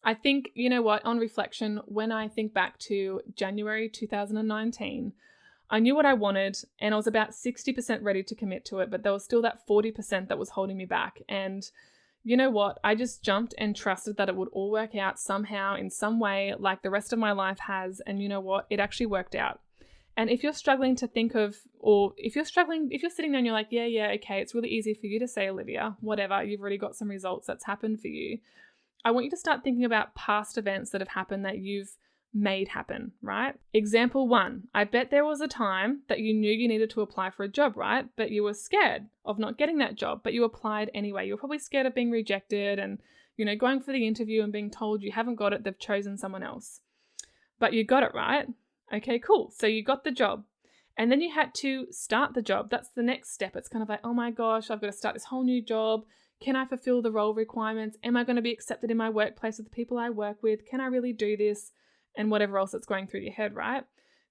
I think, on reflection, when I think back to January 2019, I knew what I wanted and I was about 60% ready to commit to it, but there was still that 40% that was holding me back. And you know what? I just jumped and trusted that it would all work out somehow, in some way, like the rest of my life has. And you know what? It actually worked out. And if you're struggling to think of, or if you're sitting there and you're like, yeah, okay, it's really easy for you to say, Olivia, whatever, you've already got some results that's happened for you. I want you to start thinking about past events that have happened that you've made happen, right? Example 1, I bet there was a time that you knew you needed to apply for a job, right? But you were scared of not getting that job, but you applied anyway. You were probably scared of being rejected and, going for the interview and being told you haven't got it, they've chosen someone else. But you got it, right? Okay, cool. So you got the job. And then you had to start the job. That's the next step. It's kind of like, oh my gosh, I've got to start this whole new job. Can I fulfill the role requirements? Am I going to be accepted in my workplace with the people I work with? Can I really do this? And whatever else that's going through your head, right?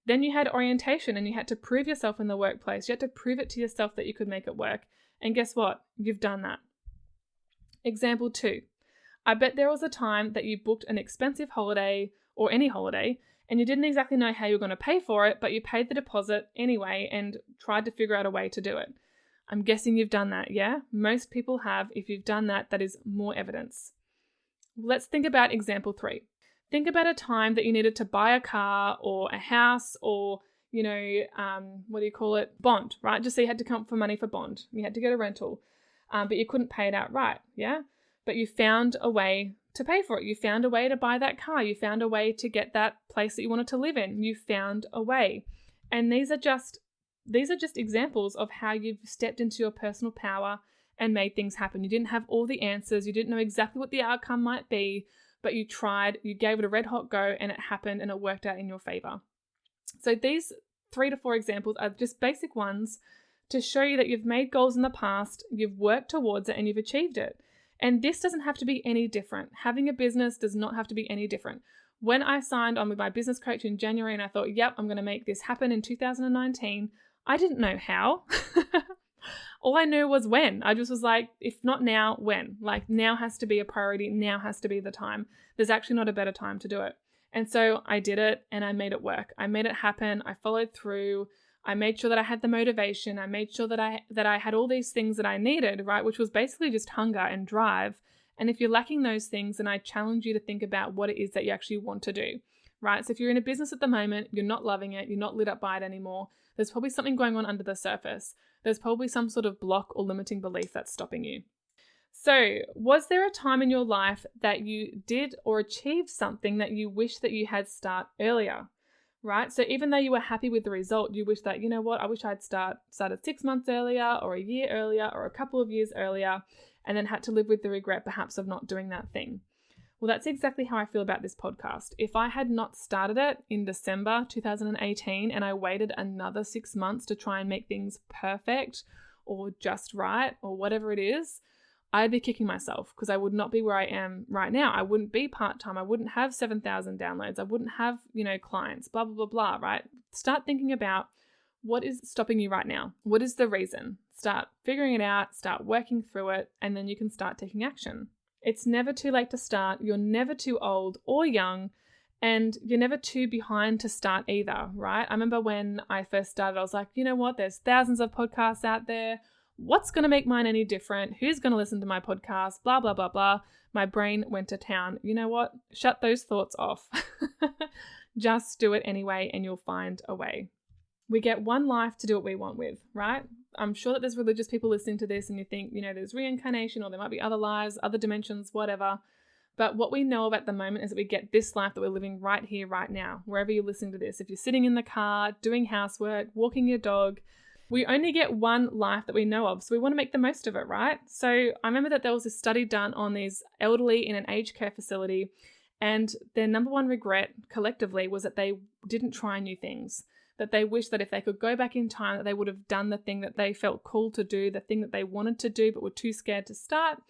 Then you had orientation and you had to prove yourself in the workplace. You had to prove it to yourself that you could make it work. And guess what? You've done that. Example 2, I bet there was a time that you booked an expensive holiday or any holiday and you didn't exactly know how you were going to pay for it, but you paid the deposit anyway and tried to figure out a way to do it. I'm guessing you've done that, yeah? Most people have. If you've done that, that is more evidence. Let's think about example 3. Think about a time that you needed to buy a car or a house or, bond, right? Just say you had to come up for money for bond. You had to get a rental, but you couldn't pay it outright, yeah? But you found a way to pay for it. You found a way to buy that car. You found a way to get that place that you wanted to live in. You found a way. And these are just examples of how you've stepped into your personal power and made things happen. You didn't have all the answers. You didn't know exactly what the outcome might be, but you tried, you gave it a red hot go, and it happened and it worked out in your favor. So these 3 to 4 examples are just basic ones to show you that you've made goals in the past, you've worked towards it, and you've achieved it. And this doesn't have to be any different. Having a business does not have to be any different. When I signed on with my business coach in January and I thought, yep, I'm going to make this happen in 2019, I didn't know how. All I knew was when. I just was like, if not now, when? Like, now has to be a priority. Now has to be the time. There's actually not a better time to do it. And so I did it and I made it work. I made it happen. I followed through. I made sure that I had the motivation. I made sure that I had all these things that I needed, right? Which was basically just hunger and drive. And if you're lacking those things, then I challenge you to think about what it is that you actually want to do, right? So if you're in a business at the moment, you're not loving it, you're not lit up by it anymore, there's probably something going on under the surface. There's probably some sort of block or limiting belief that's stopping you. So, was there a time in your life that you did or achieved something that you wish that you had started earlier, right? So even though you were happy with the result, you wish that, you know what, I wish I'd started 6 months earlier or a year earlier or a couple of years earlier, and then had to live with the regret perhaps of not doing that thing. Well, that's exactly how I feel about this podcast. If I had not started it in December 2018 and I waited another 6 months to try and make things perfect or just right or whatever it is, I'd be kicking myself because I would not be where I am right now. I wouldn't be part-time. I wouldn't have 7,000 downloads. I wouldn't have, clients, blah, blah, blah, blah, right? Start thinking about what is stopping you right now. What is the reason? Start figuring it out, start working through it, and then you can start taking action. It's never too late to start. You're never too old or young, and you're never too behind to start either, right? I remember when I first started, I was like, you know what? There's thousands of podcasts out there. What's going to make mine any different? Who's going to listen to my podcast? Blah, blah, blah, blah. My brain went to town. You know what? Shut those thoughts off. Just do it anyway, and you'll find a way. We get one life to do what we want with, right? I'm sure that there's religious people listening to this and you think, there's reincarnation or there might be other lives, other dimensions, whatever. But what we know of at the moment is that we get this life that we're living right here, right now, wherever you're listening to this. If you're sitting in the car, doing housework, walking your dog, we only get one life that we know of. So we want to make the most of it, right? So I remember that there was a study done on these elderly in an aged care facility, and their number one regret collectively was that they didn't try new things. That they wish that if they could go back in time, that they would have done the thing that they felt cool to do, the thing that they wanted to do but were too scared to start,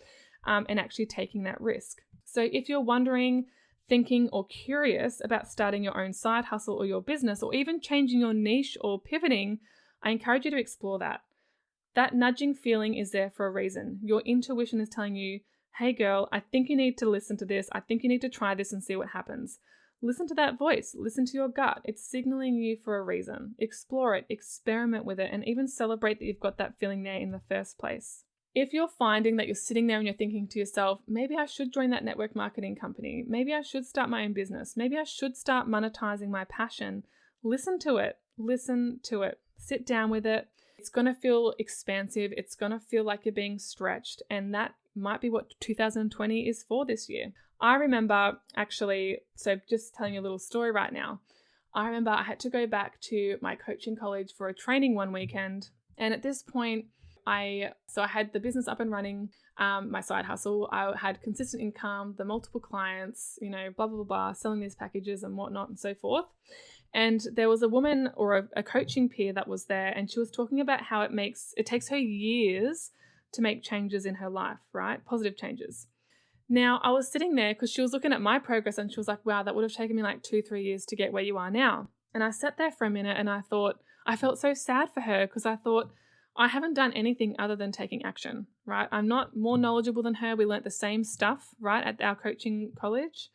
and actually taking that risk. So if you're wondering, thinking, or curious about starting your own side hustle or your business, or even changing your niche or pivoting, I encourage you to explore that. That nudging feeling is there for a reason. Your intuition is telling you, hey girl, I think you need to listen to this. I think you need to try this and see what happens. Listen to that voice. Listen to your gut. It's signaling you for a reason. Explore it, experiment with it, and even celebrate that you've got that feeling there in the first place. If you're finding that you're sitting there and you're thinking to yourself, maybe I should join that network marketing company. Maybe I should start my own business. Maybe I should start monetizing my passion. Listen to it. Listen to it. Sit down with it. It's going to feel expansive. It's going to feel like you're being stretched. And that might be what 2020 is for this year. I remember actually, so just telling you a little story right now. I remember I had to go back to my coaching college for a training one weekend. And at this point, I had the business up and running, my side hustle. I had consistent income, the multiple clients, blah, blah, blah, blah, selling these packages and whatnot and so forth. And there was a woman or a coaching peer that was there, and she was talking about how it takes her years to make changes in her life, right? Positive changes. Now, I was sitting there because she was looking at my progress and she was like, wow, that would have taken me like 2-3 years to get where you are now. And I sat there for a minute and I felt so sad for her because I thought, I haven't done anything other than taking action, right? I'm not more knowledgeable than her. We learnt the same stuff, right, at our coaching college.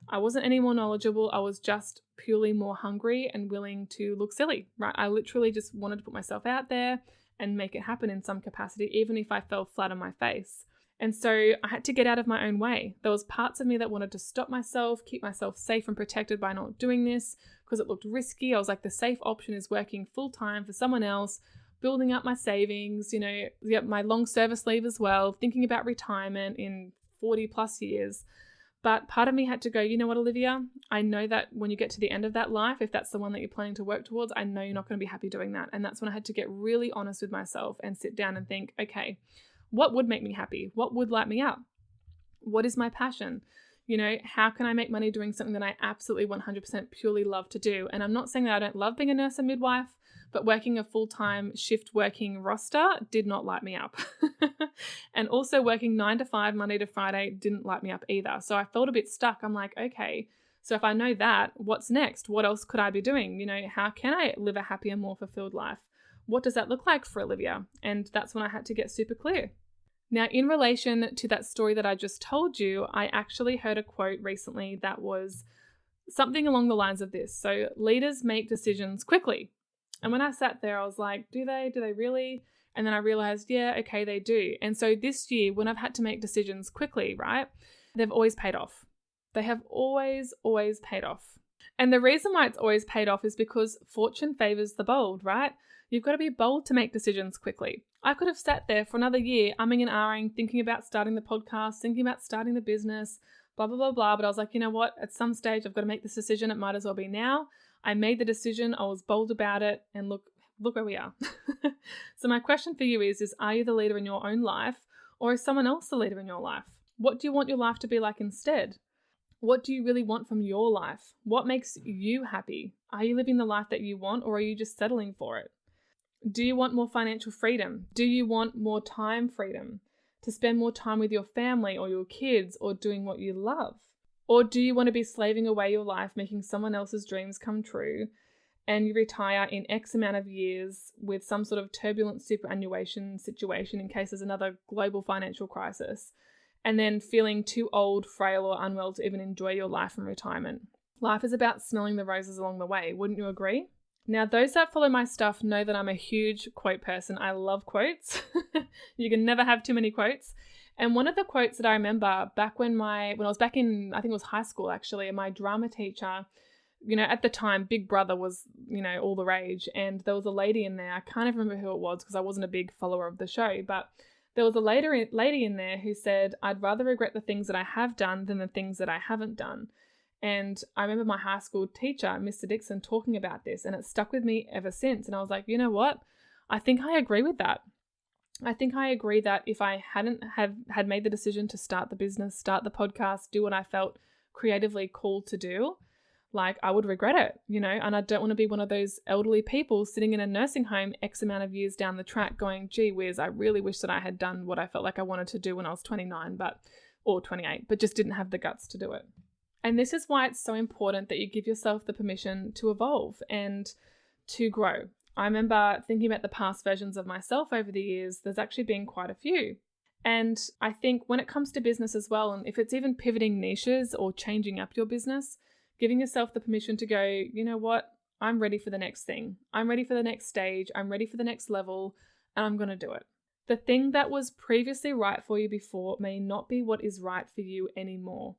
I wasn't any more knowledgeable. I was just purely more hungry and willing to look silly, right? I literally just wanted to put myself out there and make it happen in some capacity, even if I fell flat on my face. And so I had to get out of my own way. There was parts of me that wanted to stop myself, keep myself safe and protected by not doing this because it looked risky. I was like, the safe option is working full time for someone else, building up my savings, my long service leave as well, thinking about retirement in 40 plus years. But part of me had to go, you know what, Olivia, I know that when you get to the end of that life, if that's the one that you're planning to work towards, I know you're not going to be happy doing that. And that's when I had to get really honest with myself and sit down and think, okay, what would make me happy? What would light me up? What is my passion? You know, how can I make money doing something that I absolutely 100% purely love to do? And I'm not saying that I don't love being a nurse and midwife, but working a full-time shift working roster did not light me up. And also working 9 to 5, Monday to Friday, didn't light me up either. So I felt a bit stuck. I'm like, okay, so if I know that, what's next? What else could I be doing? You know, how can I live a happier, more fulfilled life? What does that look like for Olivia? And that's when I had to get super clear. Now, in relation to that story that I just told you, I actually heard a quote recently that was something along the lines of this. So, leaders make decisions quickly. And when I sat there, I was like, do they really? And then I realized, yeah, okay, they do. And so this year, when I've had to make decisions quickly, right, they've always paid off. They have always paid off. And the reason why it's always paid off is because fortune favors the bold, right? You've got to be bold to make decisions quickly. I could have sat there for another year, umming and ahhing, thinking about starting the podcast, thinking about starting the business, blah, blah, blah, blah. But I was like, you know what? At some stage, I've got to make this decision. It might as well be now. I made the decision. I was bold about it. And look where we are. So my question for you is are you the leader in your own life, or is someone else the leader in your life? What do you want your life to be like instead? What do you really want from your life? What makes you happy? Are you living the life that you want, or are you just settling for it? Do you want more financial freedom? Do you want more time freedom to spend more time with your family or your kids or doing what you love? Or do you want to be slaving away your life, making someone else's dreams come true, and you retire in X amount of years with some sort of turbulent superannuation situation in case there's another global financial crisis, and then feeling too old, frail, or unwell to even enjoy your life in retirement? Life is about smelling the roses along the way. Wouldn't you agree? Now, those that follow my stuff know that I'm a huge quote person. I love quotes. You can never have too many quotes. And one of the quotes that I remember back when I was back in, I think it was high school actually, and my drama teacher, you know, at the time, Big Brother was, you know, all the rage. And there was a lady in there. I can't even remember who it was because I wasn't a big follower of the show. But there was a lady in there who said, I'd rather regret the things that I have done than the things that I haven't done. And I remember my high school teacher, Mr. Dixon, talking about this, and it stuck with me ever since. And I was like, you know what? I think I agree with that. I think I agree that if I hadn't had made the decision to start the business, start the podcast, do what I felt creatively called to do, like I would regret it, you know, and I don't want to be one of those elderly people sitting in a nursing home X amount of years down the track going, gee whiz, I really wish that I had done what I felt like I wanted to do when I was 29, or 28, but just didn't have the guts to do it. And this is why it's so important that you give yourself the permission to evolve and to grow. I remember thinking about the past versions of myself over the years. There's actually been quite a few. And I think when it comes to business as well, and if it's even pivoting niches or changing up your business, giving yourself the permission to go, you know what, I'm ready for the next thing. I'm ready for the next stage. I'm ready for the next level, and I'm going to do it. The thing that was previously right for you before may not be what is right for you anymore.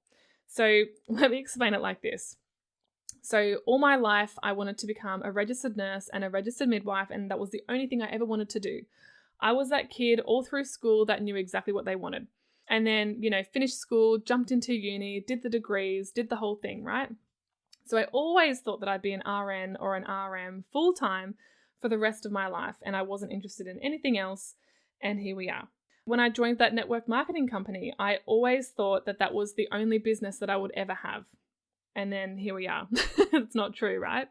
So let me explain it like this. So all my life, I wanted to become a registered nurse and a registered midwife, and that was the only thing I ever wanted to do. I was that kid all through school that knew exactly what they wanted. And then, you know, finished school, jumped into uni, did the degrees, did the whole thing, right? So I always thought that I'd be an RN or an RM full-time for the rest of my life, and I wasn't interested in anything else, and here we are. When I joined that network marketing company, I always thought that that was the only business that I would ever have. And then here we are. It's not true, right?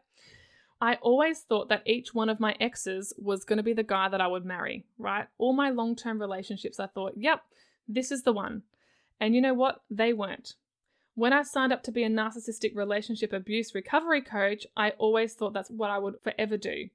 I always thought that each one of my exes was going to be the guy that I would marry, right? All my long-term relationships, I thought, yep, this is the one. And you know what? They weren't. When I signed up to be a narcissistic relationship abuse recovery coach, I always thought that's what I would forever do.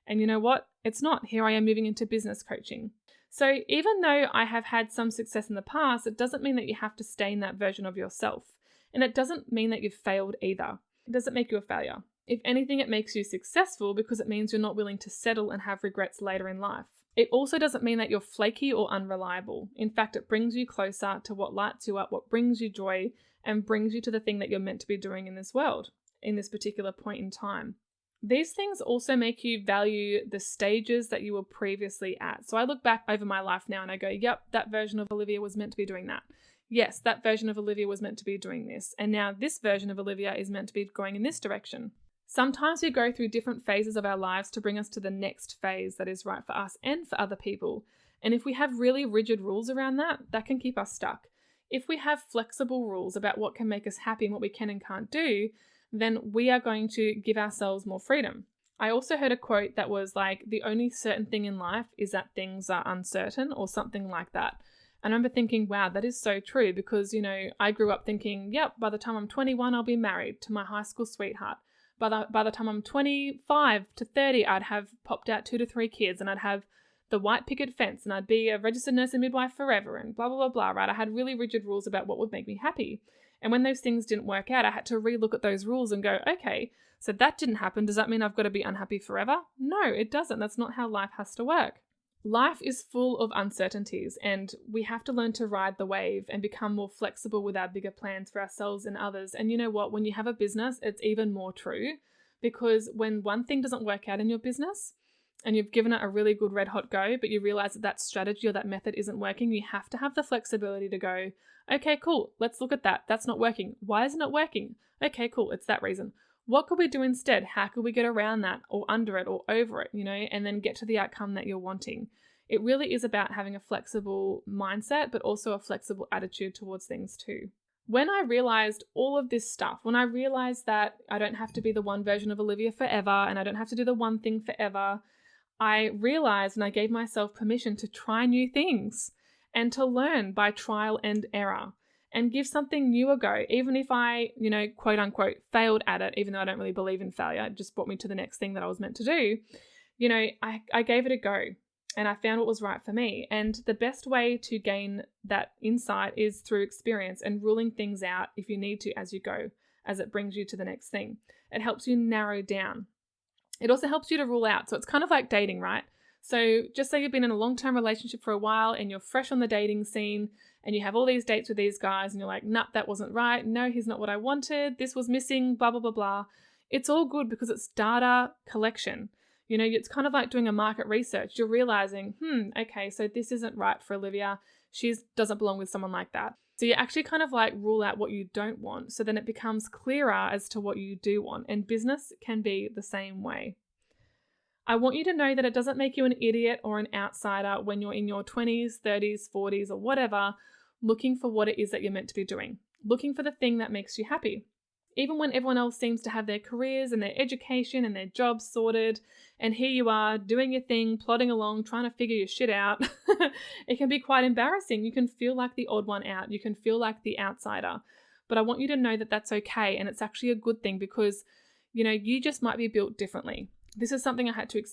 And you know what? It's not. Here I am moving into business coaching. So even though I have had some success in the past, it doesn't mean that you have to stay in that version of yourself. And it doesn't mean that you've failed either. It doesn't make you a failure. If anything, it makes you successful because it means you're not willing to settle and have regrets later in life. It also doesn't mean that you're flaky or unreliable. In fact, it brings you closer to what lights you up, what brings you joy, and brings you to the thing that you're meant to be doing in this world, in this particular point in time. These things also make you value the stages that you were previously at. So I look back over my life now and I go, yep, that version of Olivia was meant to be doing that. Yes, that version of Olivia was meant to be doing this, and now this version of Olivia is meant to be going in this direction. Sometimes we go through different phases of our lives to bring us to the next phase that is right for us and for other people. And if we have really rigid rules around that, that can keep us stuck. If we have flexible rules about what can make us happy and what we can and can't do, then we are going to give ourselves more freedom. I also heard a quote that was like, the only certain thing in life is that things are uncertain, or something like that. And I remember thinking, wow, that is so true, because, I grew up thinking, yep, by the time I'm 21, I'll be married to my high school sweetheart. By the time I'm 25 to 30, I'd have popped out 2 to 3 kids, and I'd have the white picket fence, and I'd be a registered nurse and midwife forever, and blah, blah, blah, blah, right? I had really rigid rules about what would make me happy. And when those things didn't work out, I had to relook at those rules and go, okay, so that didn't happen. Does that mean I've got to be unhappy forever? No, it doesn't. That's not how life has to work. Life is full of uncertainties, and we have to learn to ride the wave and become more flexible with our bigger plans for ourselves and others. And you know what? When you have a business, it's even more true, because when one thing doesn't work out in your business and you've given it a really good red hot go, but you realize that that strategy or that method isn't working, you have to have the flexibility to go, okay, cool, let's look at that. That's not working. Why isn't it working? Okay, cool, it's that reason. What could we do instead? How could we get around that, or under it, or over it, and then get to the outcome that you're wanting? It really is about having a flexible mindset, but also a flexible attitude towards things too. When I realized all of this stuff, when I realized that I don't have to be the one version of Olivia forever, and I don't have to do the one thing forever, I realized, and I gave myself permission to try new things and to learn by trial and error, and give something new a go. Even if I, quote unquote, failed at it, even though I don't really believe in failure, it just brought me to the next thing that I was meant to do. I gave it a go, and I found what was right for me. And the best way to gain that insight is through experience and ruling things out if you need to as you go, as it brings you to the next thing. It helps you narrow down. It also helps you to rule out. So it's kind of like dating, right? So just say you've been in a long-term relationship for a while and you're fresh on the dating scene and you have all these dates with these guys and you're like, nah, that wasn't right. No, he's not what I wanted. This was missing, blah, blah, blah, blah. It's all good because it's data collection. It's kind of like doing a market research. You're realizing, okay, so this isn't right for Olivia. She doesn't belong with someone like that. So you actually kind of like rule out what you don't want. So then it becomes clearer as to what you do want. And business can be the same way. I want you to know that it doesn't make you an idiot or an outsider when you're in your 20s, 30s, 40s, or whatever, looking for what it is that you're meant to be doing, looking for the thing that makes you happy. Even when everyone else seems to have their careers and their education and their jobs sorted, and here you are doing your thing, plodding along, trying to figure your shit out, it can be quite embarrassing. You can feel like the odd one out. You can feel like the outsider. But I want you to know that that's okay, and it's actually a good thing because, you just might be built differently. This is something I had to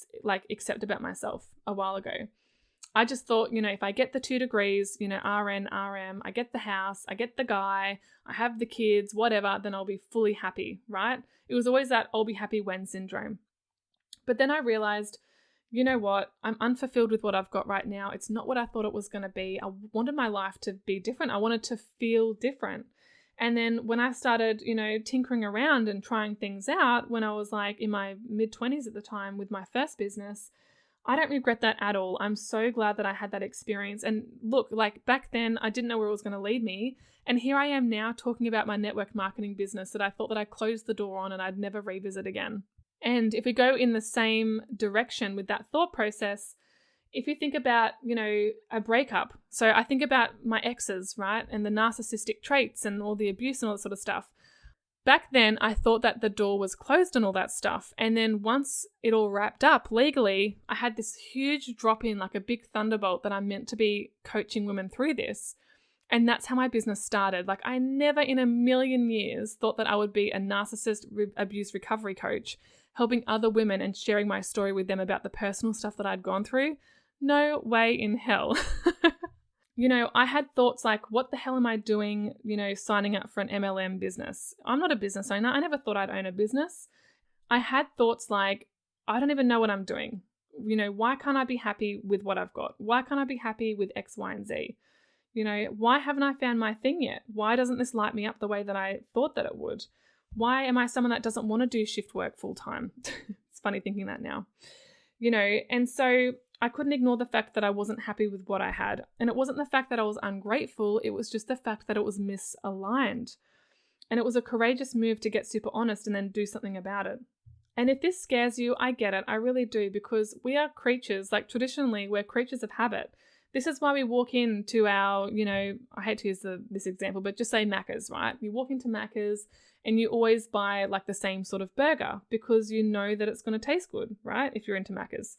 accept about myself a while ago. I just thought, if I get the 2 degrees, RN, RM, I get the house, I get the guy, I have the kids, whatever, then I'll be fully happy, right? It was always that I'll be happy when syndrome. But then I realized, you know what? I'm unfulfilled with what I've got right now. It's not what I thought it was going to be. I wanted my life to be different. I wanted to feel different. And then when I started, tinkering around and trying things out when I was like in my mid-20s at the time with my first business, I don't regret that at all. I'm so glad that I had that experience. And look, back then I didn't know where it was going to lead me. And here I am now talking about my network marketing business that I thought that I closed the door on and I'd never revisit again. And if we go in the same direction with that thought process, if you think about, a breakup, so I think about my exes, right? And the narcissistic traits and all the abuse and all that sort of stuff. Back then, I thought that the door was closed on all that stuff. And then once it all wrapped up legally, I had this huge drop in, like a big thunderbolt that I'm meant to be coaching women through this. And that's how my business started. I never in a million years thought that I would be a narcissist abuse recovery coach, helping other women and sharing my story with them about the personal stuff that I'd gone through. No way in hell. I had thoughts like, what the hell am I doing, signing up for an MLM business? I'm not a business owner. I never thought I'd own a business. I had thoughts like, I don't even know what I'm doing. Why can't I be happy with what I've got? Why can't I be happy with X, Y, and Z? Why haven't I found my thing yet? Why doesn't this light me up the way that I thought that it would? Why am I someone that doesn't want to do shift work full time? It's funny thinking that now. And so I couldn't ignore the fact that I wasn't happy with what I had. And it wasn't the fact that I was ungrateful, it was just the fact that it was misaligned. And it was a courageous move to get super honest and then do something about it. And if this scares you, I get it. I really do, because we are creatures, like traditionally, we're creatures of habit. This is why we walk into our, I hate to use this example, but just say Macca's, right? You walk into Macca's and you always buy like the same sort of burger because you know that it's going to taste good, right? If you're into Macca's.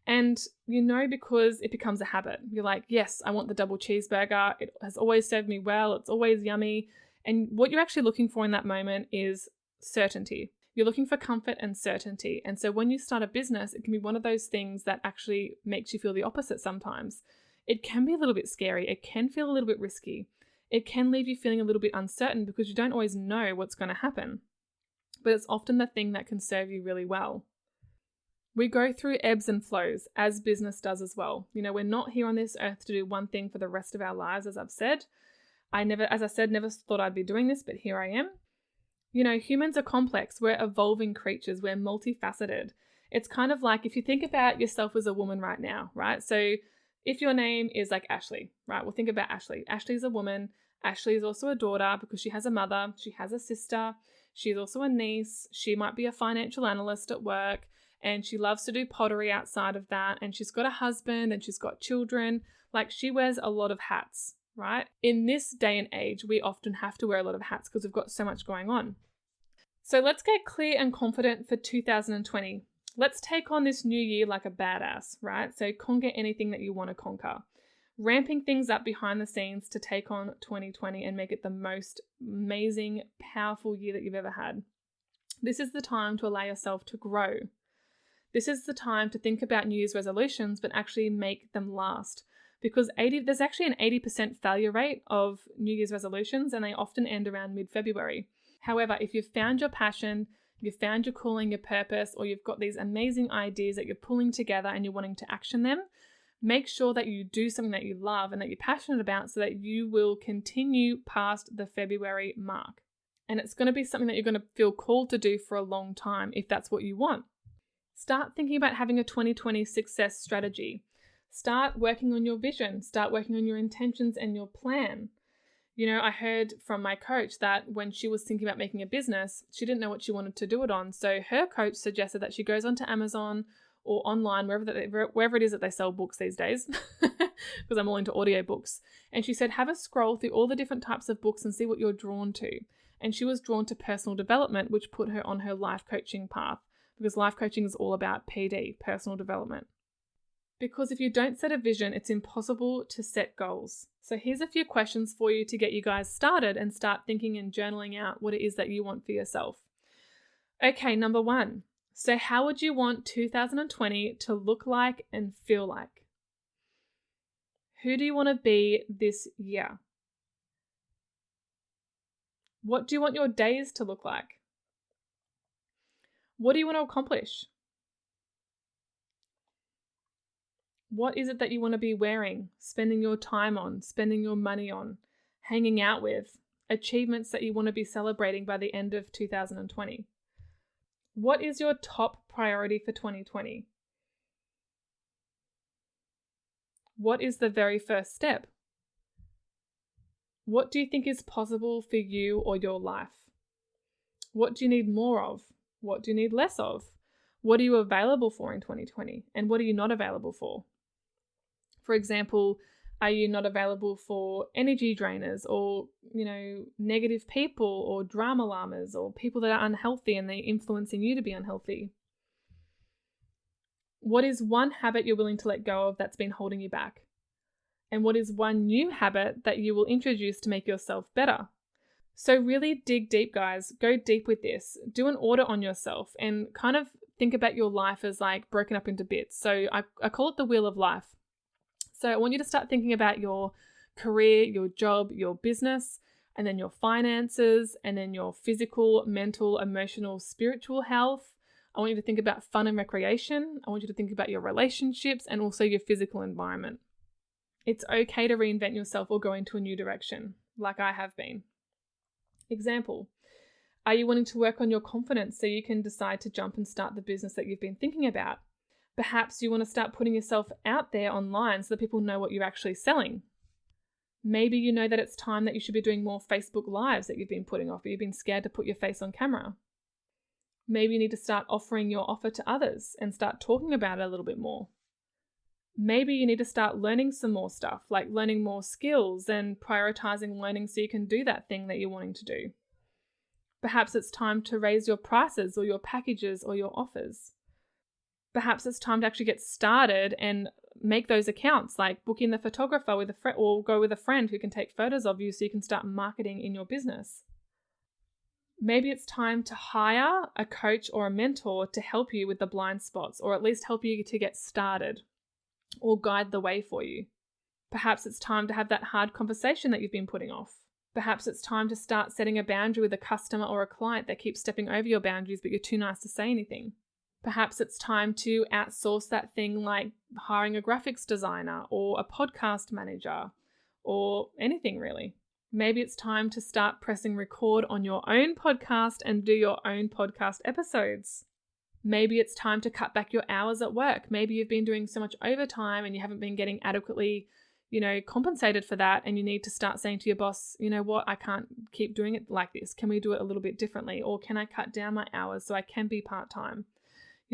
And because it becomes a habit. You're like, yes, I want the double cheeseburger. It has always served me well. It's always yummy. And what you're actually looking for in that moment is certainty. You're looking for comfort and certainty. And so when you start a business, it can be one of those things that actually makes you feel the opposite sometimes. It can be a little bit scary. It can feel a little bit risky. It can leave you feeling a little bit uncertain because you don't always know what's going to happen. But it's often the thing that can serve you really well. We go through ebbs and flows, as business does as well. We're not here on this earth to do one thing for the rest of our lives, as I've said. I never thought I'd be doing this, but here I am. Humans are complex. We're evolving creatures. We're multifaceted. It's kind of like if you think about yourself as a woman right now, right? So if your name is like Ashley, right? Well, think about Ashley. Ashley's a woman. Ashley is also a daughter because she has a mother. She has a sister. She's also a niece. She might be a financial analyst at work. And she loves to do pottery outside of that. And she's got a husband and she's got children. Like, she wears a lot of hats, right? In this day and age, we often have to wear a lot of hats because we've got so much going on. So let's get clear and confident for 2020. Let's take on this new year like a badass, right? So conquer anything that you want to conquer. Ramping things up behind the scenes to take on 2020 and make it the most amazing, powerful year that you've ever had. This is the time to allow yourself to grow. This is the time to think about New Year's resolutions, but actually make them last. Because there's actually an 80% failure rate of New Year's resolutions, and they often end around mid-February. However, if you've found your passion, you've found your calling, your purpose, or you've got these amazing ideas that you're pulling together and you're wanting to action them, make sure that you do something that you love and that you're passionate about so that you will continue past the February mark. And it's going to be something that you're going to feel called to do for a long time if that's what you want. Start thinking about having a 2020 success strategy. Start working on your vision. Start working on your intentions and your plan. I heard from my coach that when she was thinking about making a business, she didn't know what she wanted to do it on. So her coach suggested that she goes onto Amazon or online, wherever it is that they sell books these days, because I'm all into audiobooks. And she said, have a scroll through all the different types of books and see what you're drawn to. And she was drawn to personal development, which put her on her life coaching path. Because life coaching is all about PD, personal development. Because if you don't set a vision, it's impossible to set goals. So here's a few questions for you to get you guys started and start thinking and journaling out what it is that you want for yourself. Okay, number 1. So how would you want 2020 to look like and feel like? Who do you want to be this year? What do you want your days to look like? What do you want to accomplish? What is it that you want to be wearing, spending your time on, spending your money on, hanging out with, achievements that you want to be celebrating by the end of 2020? What is your top priority for 2020? What is the very first step? What do you think is possible for you or your life? What do you need more of? What do you need less of? What are you available for in 2020? And what are you not available for? For example, are you not available for energy drainers or, negative people or drama llamas or people that are unhealthy and they're influencing you to be unhealthy? What is one habit you're willing to let go of that's been holding you back? And what is one new habit that you will introduce to make yourself better? So really dig deep, guys. Go deep with this. Do an audit on yourself and kind of think about your life as like broken up into bits. So I call it the wheel of life. So I want you to start thinking about your career, your job, your business, and then your finances, and then your physical, mental, emotional, spiritual health. I want you to think about fun and recreation. I want you to think about your relationships and also your physical environment. It's okay to reinvent yourself or go into a new direction, like I have been. Example, are you wanting to work on your confidence so you can decide to jump and start the business that you've been thinking about? Perhaps you want to start putting yourself out there online so that people know what you're actually selling. Maybe you know that it's time that you should be doing more Facebook Lives that you've been putting off, but you've been scared to put your face on camera. Maybe you need to start offering your offer to others and start talking about it a little bit more. Maybe you need to start learning some more stuff, like learning more skills and prioritizing learning so you can do that thing that you're wanting to do. Perhaps it's time to raise your prices or your packages or your offers. Perhaps it's time to actually get started and make those accounts, like book in the photographer with a friend or go with a friend who can take photos of you so you can start marketing in your business. Maybe it's time to hire a coach or a mentor to help you with the blind spots, or at least help you to get started or guide the way for you. Perhaps it's time to have that hard conversation that you've been putting off. Perhaps it's time to start setting a boundary with a customer or a client that keeps stepping over your boundaries, but you're too nice to say anything. Perhaps it's time to outsource that thing, like hiring a graphics designer or a podcast manager or anything really. Maybe it's time to start pressing record on your own podcast and do your own podcast episodes. Maybe it's time to cut back your hours at work. Maybe you've been doing so much overtime and you haven't been getting adequately, compensated for that, and you need to start saying to your boss, you know what, I can't keep doing it like this. Can we do it a little bit differently? Or can I cut down my hours so I can be part-time?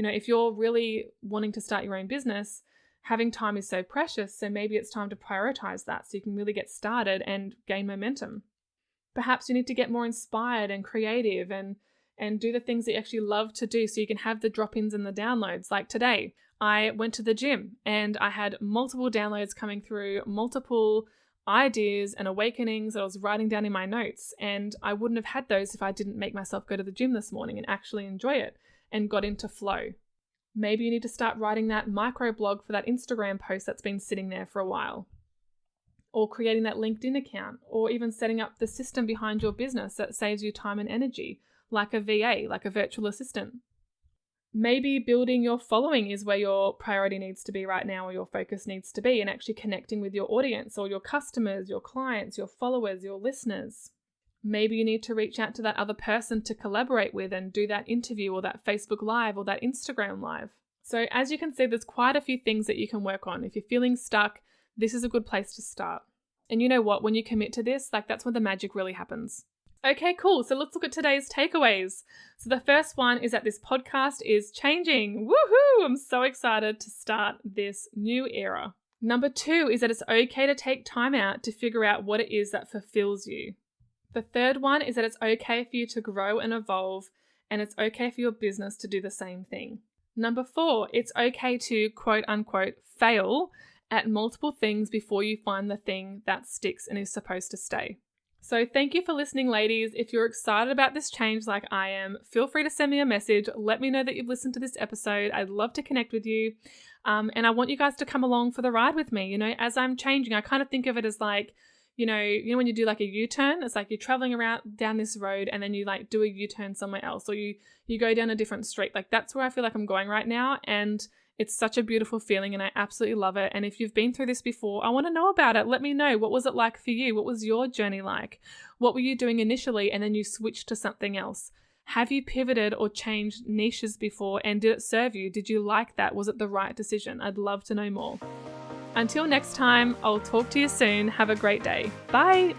If you're really wanting to start your own business, having time is so precious, so maybe it's time to prioritize that so you can really get started and gain momentum. Perhaps you need to get more inspired and creative and do the things that you actually love to do so you can have the drop-ins and the downloads. Like today, I went to the gym and I had multiple downloads coming through, multiple ideas and awakenings that I was writing down in my notes, and I wouldn't have had those if I didn't make myself go to the gym this morning and actually enjoy it and got into flow. Maybe you need to start writing that micro blog for that Instagram post that's been sitting there for a while, or creating that LinkedIn account, or even setting up the system behind your business that saves you time and energy, like a VA, like a virtual assistant. Maybe building your following is where your priority needs to be right now, or your focus needs to be, and actually connecting with your audience or your customers, your clients, your followers, your listeners. Maybe you need to reach out to that other person to collaborate with and do that interview or that Facebook Live or that Instagram Live. So as you can see, there's quite a few things that you can work on. If you're feeling stuck, this is a good place to start. And you know what? When you commit to this, that's when the magic really happens. Okay, cool. So let's look at today's takeaways. So the first one is that this podcast is changing. Woohoo! I'm so excited to start this new era. Number 2 is that it's okay to take time out to figure out what it is that fulfills you. The third one is that it's okay for you to grow and evolve, and it's okay for your business to do the same thing. Number 4, it's okay to quote unquote fail at multiple things before you find the thing that sticks and is supposed to stay. So thank you for listening, ladies. If you're excited about this change like I am, feel free to send me a message. Let me know that you've listened to this episode. I'd love to connect with you. And I want you guys to come along for the ride with me. As I'm changing, I kind of think of it as like, when you do like a U-turn, it's like you're traveling around down this road and then you like do a U-turn somewhere else, or you go down a different street. Like that's where I feel like I'm going right now. And it's such a beautiful feeling and I absolutely love it. And if you've been through this before, I want to know about it. Let me know. What was it like for you? What was your journey like? What were you doing initially and then you switched to something else? Have you pivoted or changed niches before and did it serve you? Did you like that? Was it the right decision? I'd love to know more. Until next time, I'll talk to you soon. Have a great day. Bye.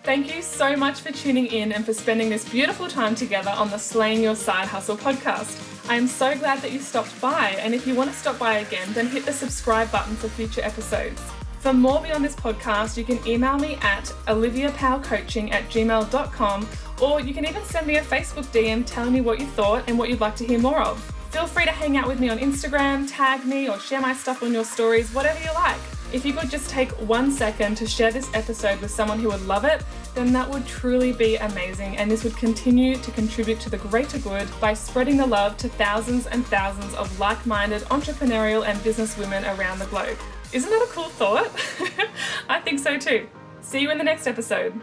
Thank you so much for tuning in and for spending this beautiful time together on the Slaying Your Side Hustle podcast. I am so glad that you stopped by, and if you want to stop by again, then hit the subscribe button for future episodes. For more beyond this podcast, you can email me at oliviapowcoaching@gmail.com, or you can even send me a Facebook DM telling me what you thought and what you'd like to hear more of. Feel free to hang out with me on Instagram, tag me, or share my stuff on your stories, whatever you like. If you could just take 1 second to share this episode with someone who would love it, then that would truly be amazing, and this would continue to contribute to the greater good by spreading the love to thousands and thousands of like-minded entrepreneurial and business women around the globe. Isn't that a cool thought? I think so too. See you in the next episode.